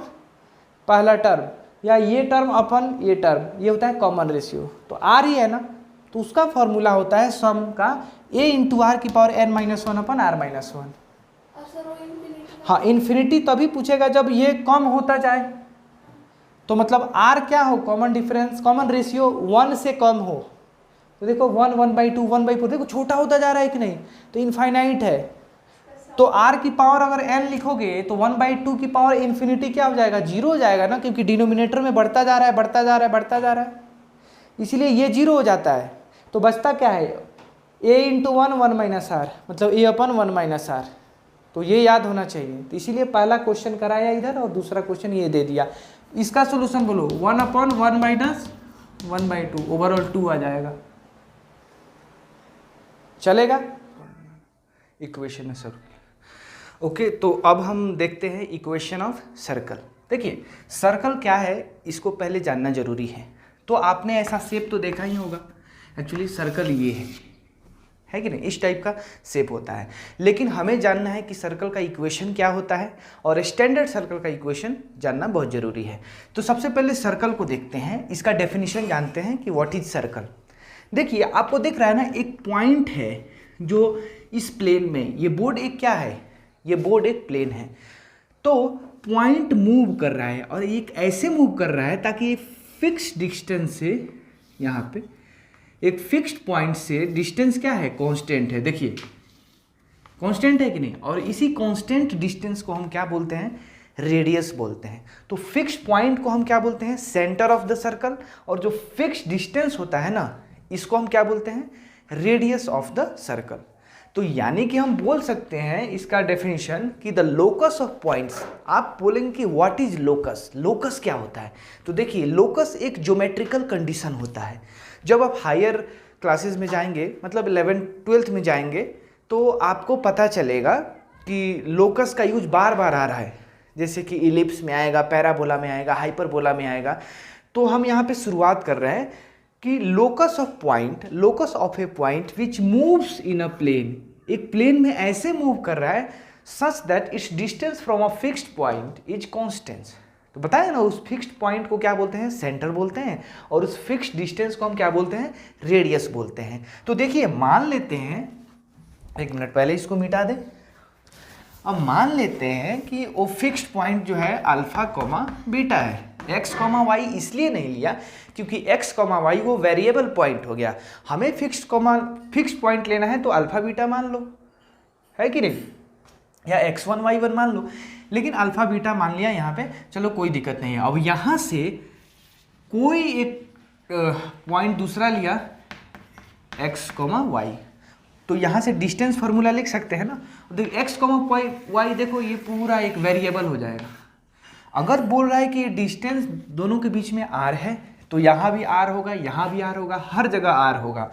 पहला टर्म या ये टर्म अपन ये टर्म, ये होता है कॉमन रेशियो। तो आर ही है ना, तो उसका फॉर्मूला होता है सम का a इंटू आर की पावर n माइनस वन अपन r माइनस वन। हाँ, इन्फिनिटी तभी पूछेगा जब ये कम होता जाए, तो मतलब r क्या हो? कॉमन डिफरेंस, कॉमन रेशियो 1 से कम हो। तो देखो 1, 1/2, 1/4, देखो छोटा होता जा रहा है कि नहीं, तो इनफाइनाइट है। तो r की पावर अगर n लिखोगे तो 1/2 की पावर इन्फिनिटी क्या हो जाएगा? 0 हो जाएगा ना, क्योंकि डिनोमिनेटर में बढ़ता जा रहा है, बढ़ता जा रहा है, बढ़ता जा रहा है, इसीलिए ये 0 हो जाता है। तो बचता क्या है? a इंटू 1, 1 माइनस आर, मतलब a अपन 1 माइनस आर। तो ये याद होना चाहिए, तो इसीलिए पहला क्वेश्चन कराया इधर और दूसरा क्वेश्चन ये दे दिया। इसका सोल्यूशन बोलो, 1/1 माइनस 1/2, ओवरऑल 2 आ जाएगा, चलेगा? इक्वेशन है सर। ओके, तो अब हम देखते हैं इक्वेशन ऑफ सर्कल। देखिए सर्कल क्या है, इसको पहले जानना जरूरी है। तो आपने ऐसा शेप तो देखा ही होगा, एक्चुअली सर्कल ये है कि नहीं, इस टाइप का शेप होता है। लेकिन हमें जानना है कि सर्कल का इक्वेशन क्या होता है, और स्टैंडर्ड सर्कल का इक्वेशन जानना बहुत ज़रूरी है। तो सबसे पहले सर्कल को देखते हैं, इसका डेफिनेशन जानते हैं कि व्हाट इज सर्कल। देखिए आपको दिख रहा है ना, एक पॉइंट है जो इस प्लेन में, ये बोर्ड एक क्या है? ये बोर्ड एक प्लेन है। तो पॉइंट मूव कर रहा है, और एक ऐसे मूव कर रहा है ताकि फिक्स डिस्टेंस से, यहाँ पे एक फिक्स्ड पॉइंट से डिस्टेंस क्या है? कांस्टेंट है। देखिए कांस्टेंट है कि नहीं, और इसी कांस्टेंट डिस्टेंस को हम क्या बोलते हैं? रेडियस बोलते हैं। तो फिक्स्ड पॉइंट को हम क्या बोलते हैं? Centre of the circle. और जो फिक्स्ड डिस्टेंस होता है ना, इसको हम क्या बोलते हैं? Radius of the circle. तो यानी कि हम बोल सकते हैं इसका डेफिनेशन कि द लोकस ऑफ पॉइंट्स। आप बोलेंगे कि व्हाट इज लोकस, लोकस क्या होता है? तो देखिए लोकस एक ज्योमेट्रिकल कंडीशन होता है। जब आप हायर क्लासेस में जाएंगे, मतलब 11th 12th में जाएंगे, तो आपको पता चलेगा कि लोकस का यूज बार बार आ रहा है, जैसे कि इलिप्स में आएगा, पैराबोला में आएगा, हाइपरबोला में आएगा। तो हम यहाँ पे शुरुआत कर रहे हैं कि locus of point, locus of a point which moves in a plane, एक प्लेन में ऐसे मूव कर रहा है such that its distance from a fixed point is constant. तो बताया ना, उस फिक्स्ड पॉइंट को क्या बोलते हैं? सेंटर बोलते हैं, और उस फिक्स्ड डिस्टेंस को हम क्या बोलते हैं? रेडियस बोलते हैं। तो देखिए मान लेते हैं, एक मिनट पहले इसको मिटा दें। अब मान लेते हैं कि वो फिक्स्ड पॉइंट जो है अल्फा कॉमा बीटा है। एक्स कॉमा वाई इसलिए नहीं लिया क्योंकि एक्स कॉमा वाई वो वेरिएबल पॉइंट हो गया। हमें फिक्स्ड पॉइंट लेना है तो अल्फा बीटा मान लो, है कि नहीं, या x1 y1 मान लो। लेकिन अल्फा बीटा मान लिया यहाँ पे, चलो कोई दिक्कत नहीं है। अब यहाँ से कोई एक पॉइंट दूसरा लिया x, y, तो यहाँ से डिस्टेंस फार्मूला लिख सकते हैं ना। देखो x, y, देखो ये पूरा एक वेरिएबल हो जाएगा। अगर बोल रहा है कि डिस्टेंस दोनों के बीच में r है, तो यहाँ भी r होगा, यहाँ भी r होगा, हर जगह r होगा।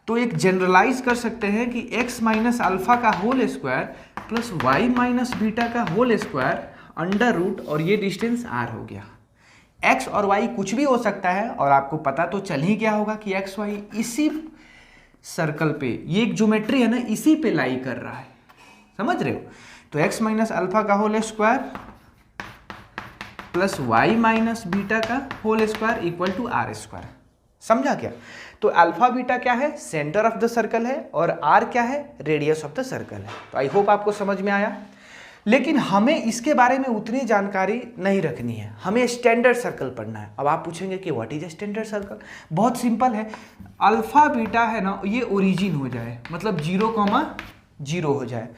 तो एक जनरलाइज कर सकते हैं कि x माइनस अल्फा का whole square plus y minus beta का होल स्क्वायर अंडर रूट, और ये डिस्टेंस r हो गया। x और y कुछ भी हो सकता है, और आपको पता तो चल ही गया होगा कि x, y इसी सर्कल पे, ये एक ज्योमेट्री है ना, इसी पे लाई कर रहा है, समझ रहे हो। तो x माइनस अल्फा का whole square plus y minus beta का whole square equal to r square. समझा क्या? तो अल्फा बीटा क्या है? सेंटर ऑफ द सर्कल है, और r क्या है? रेडियस ऑफ द सर्कल है। तो आई होप आपको समझ में आया। लेकिन हमें इसके बारे में उतनी जानकारी नहीं रखनी है, हमें स्टैंडर्ड सर्कल पढ़ना है। अब आप पूछेंगे कि what is a standard circle? बहुत सिंपल है, अल्फा बीटा है ना, ये ओरिजिन हो जाए, मतलब 0,0 हो जाए।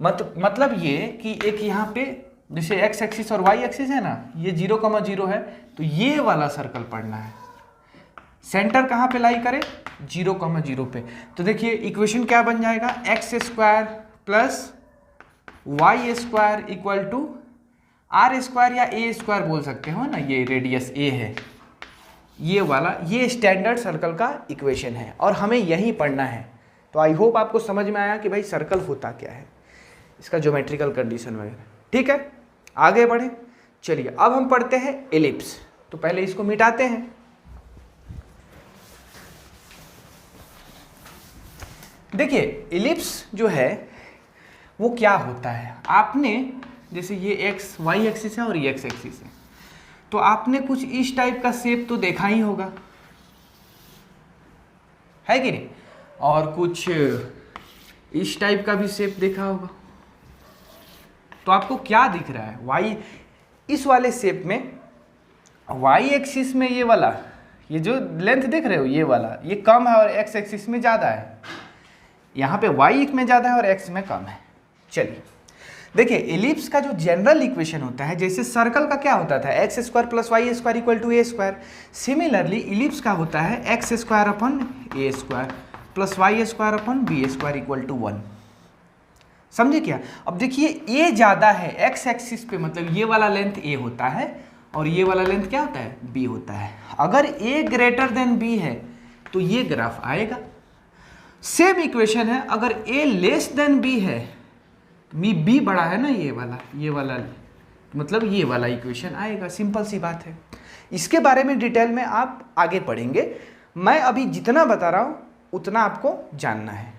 मतलब ये कि एक यहाँ पे जैसे x एक्सिस और y एक्सिस है ना, ये 0,0 है, तो ये वाला सर्कल पढ़ना है। सेंटर कहाँ पे लाई करे? 0,0 पे। तो देखिए इक्वेशन क्या बन जाएगा? x square plus y square equal to R square या ए स्क्वायर बोल सकते हो ना, ये रेडियस ए है, ये वाला, ये स्टैंडर्ड सर्कल का इक्वेशन है और हमें यही पढ़ना है। तो आई होप आपको समझ में आया कि भाई सर्कल होता क्या है, इसका ज्योमेट्रिकल कंडीशन वगैरह। ठीक है, आगे बढ़े। चलिए अब हम पढ़ते हैं एलिप्स। तो पहले इसको मिटाते हैं। देखिए एलिप्स जो है वो क्या होता है, आपने जैसे ये एक्स वाई एक्सिस है और ये एक्स एक्सिस है, तो आपने कुछ इस टाइप का शेप तो देखा ही होगा, है कि नहीं, और कुछ इस टाइप का भी शेप देखा होगा। तो आपको क्या दिख रहा है, वाई, इस वाले शेप में वाई एक्सिस में ये वाला, ये जो लेंथ देख रहे हो ये वाला, ये कम है और एक्स एक्सिस में ज़्यादा है, यहाँ पे वाई में ज़्यादा है और एक्स में कम है। चलिए देखिए एलिप्स का जो जनरल इक्वेशन होता है, जैसे सर्कल का क्या होता था, X square plus Y square equal to A square, similarly ellipse का होता है X square upon A square plus Y square upon B square equal to 1। समझे क्या? अब देखिए ए ज़्यादा है एक्स एक्सिस पे, मतलब ये वाला लेंथ ए होता है और ये वाला लेंथ क्या होता है, बी होता है। अगर ए ग्रेटर देन बी है तो ये ग्राफ आएगा। सेम इक्वेशन है, अगर ए लेस देन बी है, बी बड़ा है ना, ये वाला मतलब ये वाला इक्वेशन आएगा। सिंपल सी बात है। इसके बारे में डिटेल में आप आगे पढ़ेंगे, मैं अभी जितना बता रहा हूँ उतना आपको जानना है।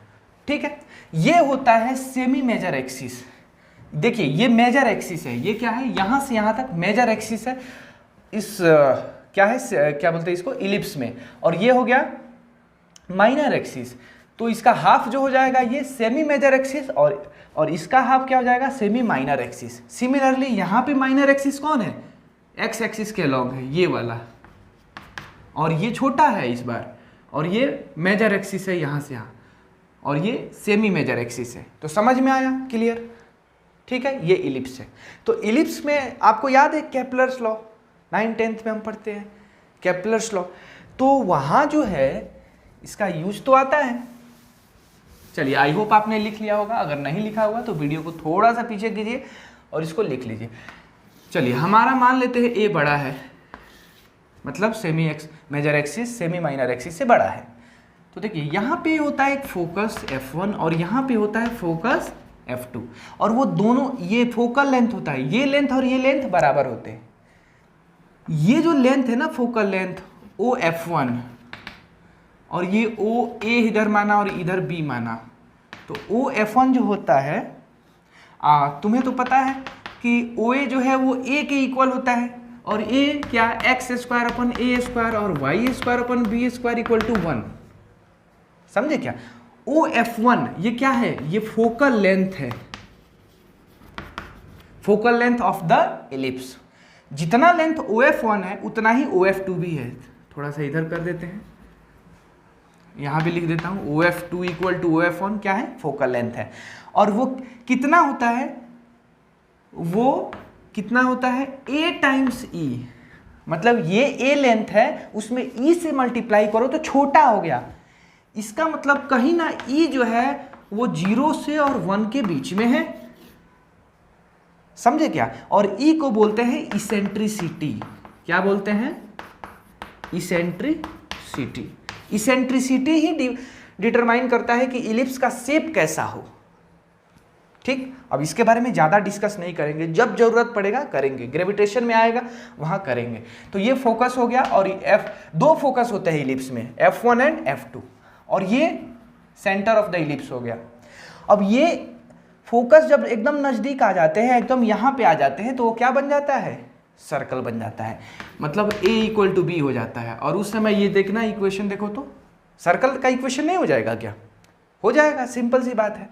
ठीक है, ये होता है सेमी मेजर एक्सिस। देखिए ये मेजर एक्सिस है, ये क्या है, यहाँ से यहाँ तक मेजर एक्सिस है, इस क्या है, क्या बोलते हैं इसको, इलिप्स में, और ये हो गया माइनर एक्सिस। तो इसका हाफ जो हो जाएगा ये सेमी मेजर एक्सिस और इसका हाफ क्या हो जाएगा, सेमी माइनर एक्सिस। सिमिलरली यहाँ पे माइनर एक्सिस कौन है, एक्स एक्सिस के अलॉन्ग है ये वाला, और ये छोटा है इस बार, और ये मेजर एक्सिस है यहाँ से यहाँ, और ये सेमी मेजर एक्सिस है। तो समझ में आया, क्लियर? ठीक है, ये इलिप्स है। तो इलिप्स में आपको याद है केपलर्स लॉ, 9th में हम पढ़ते हैं केपलर्स लॉ, तो वहाँ जो है इसका यूज तो आता है। चलिए आई होप आपने लिख लिया होगा, अगर नहीं लिखा हुआ तो वीडियो को थोड़ा सा पीछे कीजिए और इसको लिख लीजिए। चलिए हमारा मान लेते हैं ए बड़ा है, मतलब semi X major axis semi minor axis से बड़ा है। तो देखिए यहाँ पे होता है एक फोकस F1 और यहाँ पे होता है फोकस F2, और वो दोनों, ये फोकल लेंथ होता है, ये लेंथ और ये लेंथ बराबर होते हैं। ये जो लेंथ है ना फोकल लेंथ OF1, और ये OA इधर माना और इधर B माना, तो OF1 जो होता है, तुम्हें तो पता है कि OA जो है वो A के इक्वल होता है, और A क्या, X square upon A square और Y square upon B square equal to 1। समझे क्या? OF1 ये क्या है, ये फोकल लेंथ है, focal length of the ellipse. जितना लेंथ OF1 है उतना ही OF2 भी है। थोड़ा सा इधर कर देते हैं, यहाँ भी लिख देता हूँ, OF2 इक्वल टू OF1 क्या है, फोकल लेंथ है। और वो कितना होता है, वो कितना होता है, A टाइम्स E, मतलब ये A लेंथ है, उसमें E से मल्टीप्लाई करो तो छोटा हो गया। इसका मतलब कहीं ना E जो है वो 0 से और 1 के बीच में है। समझे क्या? और E को बोलते हैं इसेंट्रिसिटी। क्या बोलते हैं? इसेंट्रिसिटी। इसेंट्रिसिटी ही डिटरमाइन करता है कि इलिप्स का शेप कैसा हो। ठीक, अब इसके बारे में ज़्यादा डिस्कस नहीं करेंगे, जब जरूरत पड़ेगा करेंगे, ग्रेविटेशन में आएगा वहाँ करेंगे। तो ये फोकस हो गया, और दो फोकस होते हैं इलिप्स में, F1 एंड F2, और ये सेंटर ऑफ द इलिप्स हो गया। अब ये फोकस जब एकदम नज़दीक आ जाते हैं, एकदम यहाँ पे आ जाते हैं, तो वो क्या बन जाता है, सर्कल बन जाता है, मतलब A इक्वल टू B हो जाता है। और उस समय ये देखना इक्वेशन देखो तो सर्कल का इक्वेशन नहीं हो जाएगा क्या? हो जाएगा, सिंपल सी बात है।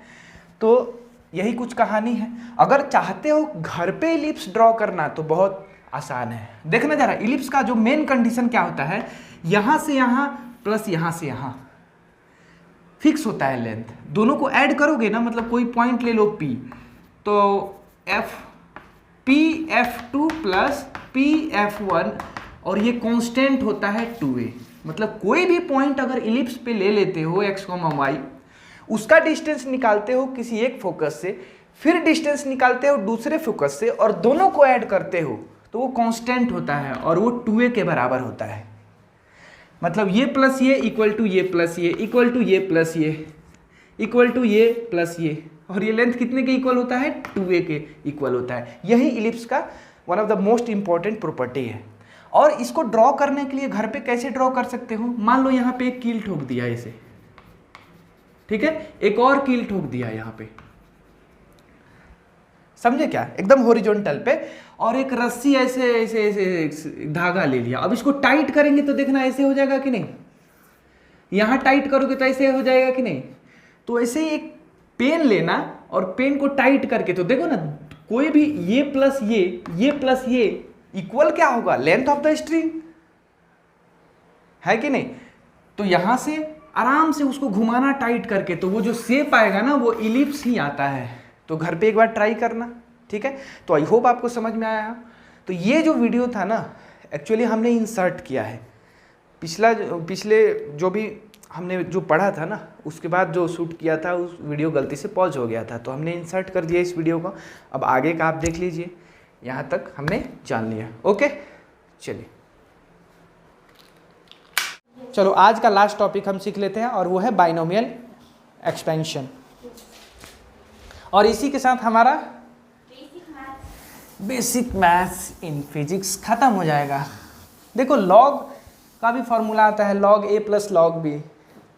तो यही कुछ कहानी है। अगर चाहते हो घर पे इलिप्स ड्रॉ करना तो बहुत आसान है। देखना जरा, इलिप्स का जो मेन कंडीशन क्या होता है, यहाँ से यहाँ प्लस यहाँ से यहाँ फिक्स होता है लेंथ। दोनों को ऐड करोगे ना, मतलब कोई पॉइंट ले लो P, तो PF2 प्लस PF1, और ये कांस्टेंट होता है 2a। मतलब कोई भी पॉइंट अगर इलिप्स पे ले लेते हो x, y, उसका डिस्टेंस निकालते हो किसी एक फोकस से, फिर डिस्टेंस निकालते हो दूसरे फोकस से और दोनों को ऐड करते हो तो वो कांस्टेंट होता है और वो 2a के बराबर होता है। मतलब ये प्लस ये इक्वल टू ये प्लस ये इक्वल टू ये प्लस ये इक्वल टू ये प्लस ये, और ये लेंथ कितने के इक्वल होता है? 2a के इक्वल होता है। यही इलिप्स का one of the most important property है। और इसको ड्रॉ करने के लिए घर पे कैसे ड्रॉ कर सकते हो? मान लो यहाँ पे एक कील ठोक दिया इसे, ठीक है, एक और कील ठोक दिया यहाँ पे, समझे क्या? एकदम हॉरिजॉन्टल पे, और एक रस्सी ऐसे ऐसे ऐसे धागा ले लिया। अब इसको टाइट करेंगे तो देखना ऐसे हो जाएगा कि नहीं, यहाँ टाइट करोगे तो ऐसे हो जाएगा कि नहीं। तो ऐसे ही एक पेन लेना और पेन को टाइट करके, तो देखो ना कोई भी ये प्लस ये इक्वल क्या होगा? लेंथ ऑफ द स्ट्रिंग, है कि नहीं? तो यहां से आराम से उसको घुमाना टाइट करके, तो वो जो शेप आएगा ना वो इलिप्स ही आता है। तो घर पे एक बार ट्राई करना, ठीक है? तो आई होप आपको समझ में आया। तो ये जो वीडियो था ना, एक्चुअली हमने इंसर्ट किया है। पिछले जो भी हमने जो पढ़ा था ना, उसके बाद जो शूट किया था उस वीडियो गलती से पॉज हो गया था, तो हमने इंसर्ट कर दिया इस वीडियो को। अब आगे का आप देख लीजिए, यहाँ तक हमने जान लिया। ओके, चलिए चलो आज का लास्ट टॉपिक हम सीख लेते हैं और वो है बाइनोमियल एक्सपेंशन। और इसी के साथ हमारा बेसिक मैथ्स इन फिजिक्स खत्म हो जाएगा। देखो लॉग का भी फॉर्मूला आता है, log A plus log B,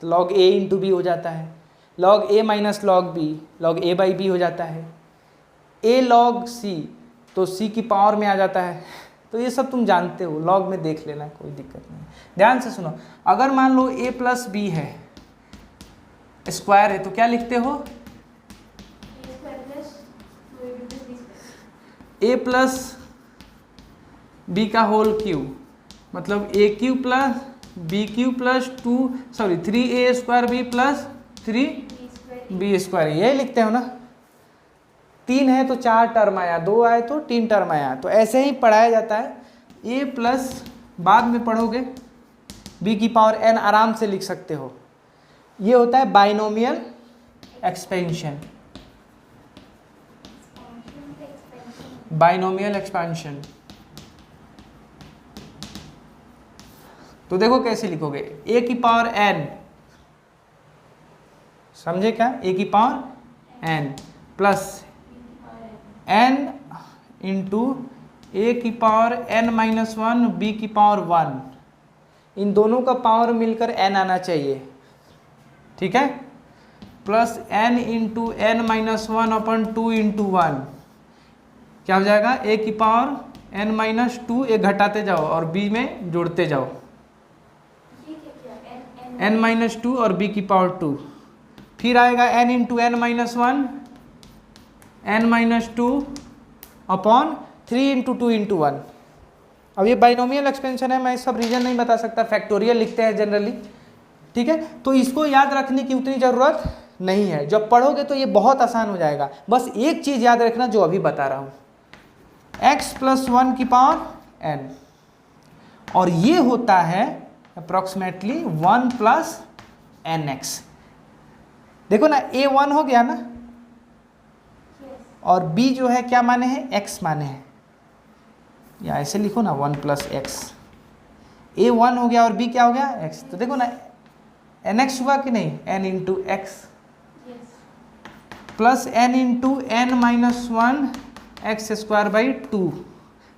तो लॉग ए इंटू बी हो जाता है। Log A minus log B, log A by B हो जाता है। ए लॉग सी, तो सी की पावर में आ जाता है। तो ये सब तुम जानते हो, लॉग में देख लेना, कोई दिक्कत नहीं। ध्यान से सुनो, अगर मान लो ए प्लस बी है, स्क्वायर है, तो क्या लिखते हो? ए प्लस बी का होल क्यूब, मतलब A cube plus B cube plus 3a square B plus 3b square, यही लिखते हो ना। 3 है तो 4 टर्म आया, 2 आए तो 3 टर्म आया। तो ऐसे ही पढ़ाया जाता है। a प्लस बाद में पढ़ोगे b की पावर n आराम से लिख सकते हो। ये होता है बाइनोमियल एक्सपेंशन, बाइनोमियल एक्सपेंशन। तो देखो कैसे लिखोगे, a की पावर n, समझे क्या? a की power n plus n into a की पावर n माइनस 1 b की पावर 1, इन दोनों का पावर मिलकर n आना चाहिए, ठीक है? Plus n into n minus 1 अपन 2 इंटू 1, क्या हो जाएगा? a की पावर n माइनस 2, एक घटाते जाओ और b में जोड़ते जाओ, n माइनस 2 और b की पावर 2, फिर आएगा n into n minus 1, n minus 2 upon 3 into 2 into 1। अब ये बाइनोमियल एक्सपेंशन है, मैं सब रीजन नहीं बता सकता, फैक्टोरियल लिखते हैं जनरली, ठीक है? तो इसको याद रखने की उतनी ज़रूरत नहीं है, जब पढ़ोगे तो ये बहुत आसान हो जाएगा। बस एक चीज़ याद रखना जो अभी बता रहा हूँ, x प्लस 1 की पावर n, और ये होता है अप्रॉक्सीमेटली 1 प्लस nx। देखो ना, a 1 हो गया ना, और b जो है क्या माने हैं? x माने हैं, या ऐसे लिखो ना 1 प्लस एक्स। a 1 हो गया और b क्या हो गया? x। तो देखो ना nx हुआ कि नहीं? n into x plus n into n minus 1 x square by 2।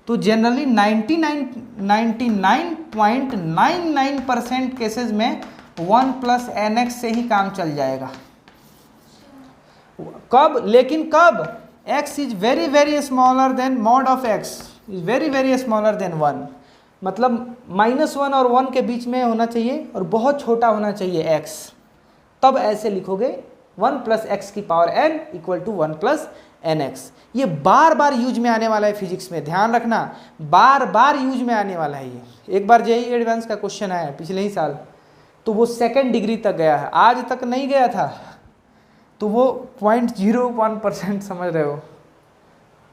तो जनरली 99.99% केसेस में 1 प्लस nx से ही काम चल जाएगा। कब? लेकिन कब? x is very very smaller than mod of x is very very smaller than 1, मतलब -1 और 1 के बीच में होना चाहिए और बहुत छोटा होना चाहिए x। तब ऐसे लिखोगे 1 प्लस एक्स की power n equal to 1 plus nx। ये बार बार यूज में आने वाला है फिजिक्स में, ध्यान रखना, बार बार यूज में आने वाला है। ये एक बार जेईई एडवांस का क्वेश्चन आया पिछले ही साल, तो वो 2nd डिग्री तक गया है, आज तक नहीं गया था, तो वो 0.01% समझ रहे हो।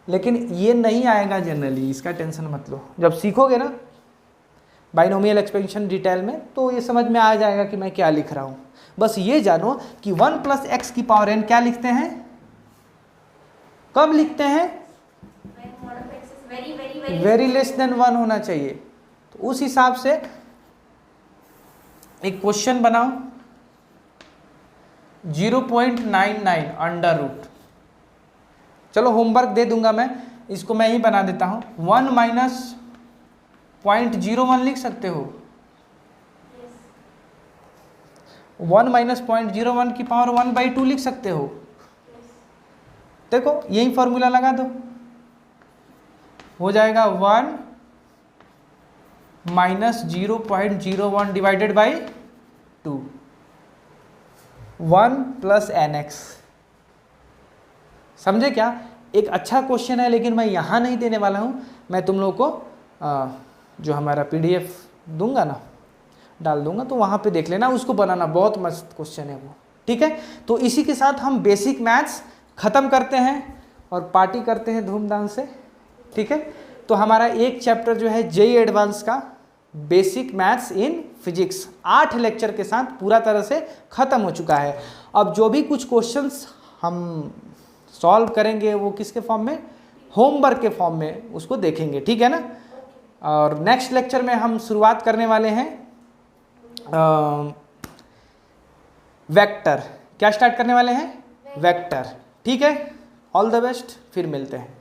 लेकिन ये नहीं आएगा जनरली, इसका टेंशन मत लो। जब सीखोगे ना बाइनोमियल एक्सपेंशन डिटेल में, तो ये समझ में आ जाएगा कि मैं क्या लिख रहा हूँ। बस ये जानो कि 1 प्लस एक्स की पावर n क्या लिखते हैं? कब लिखते हैं? When mod of x is very very very very less than 1 होना चाहिए। तो उस हिसाब से एक क्वेश्चन बनाओ 0.99 अंडर रूट। चलो होमवर्क दे दूंगा मैं, इसको मैं ही बना देता हूं। 1 माइनस 0.01 लिख सकते हो। 1 माइनस 0.01 की पावर 1/2 लिख सकते हो। देखो यही फॉर्मूला लगा दो, हो जाएगा 1 minus 0.01 divided by 2, 1 plus NX। समझे क्या? एक अच्छा क्वेश्चन है, लेकिन मैं यहाँ नहीं देने वाला हूँ। मैं तुम लोगों को जो हमारा PDF दूंगा ना, डाल दूंगा, तो वहाँ पे देख लेना, उसको बनाना। बहुत मस्त क्वेश्चन है वो। ठीक है, तो इसी के साथ हम बेसिक मैथ्स ख़त्म करते हैं और पार्टी करते हैं धूमधाम से। ठीक है, तो हमारा एक चैप्टर जो है JEE एडवांस का basic maths in physics 8 lecture के साथ पूरा तरह से ख़त्म हो चुका है। अब जो भी कुछ क्वेश्चंस हम सॉल्व करेंगे वो किसके फॉर्म में? होमवर्क के फॉर्म में उसको देखेंगे। ठीक है ना? और नेक्स्ट लेक्चर में हम शुरुआत करने वाले हैं वेक्टर। क्या स्टार्ट करने वाले हैं? वेक्टर। ठीक है, ऑल द बेस्ट, फिर मिलते हैं।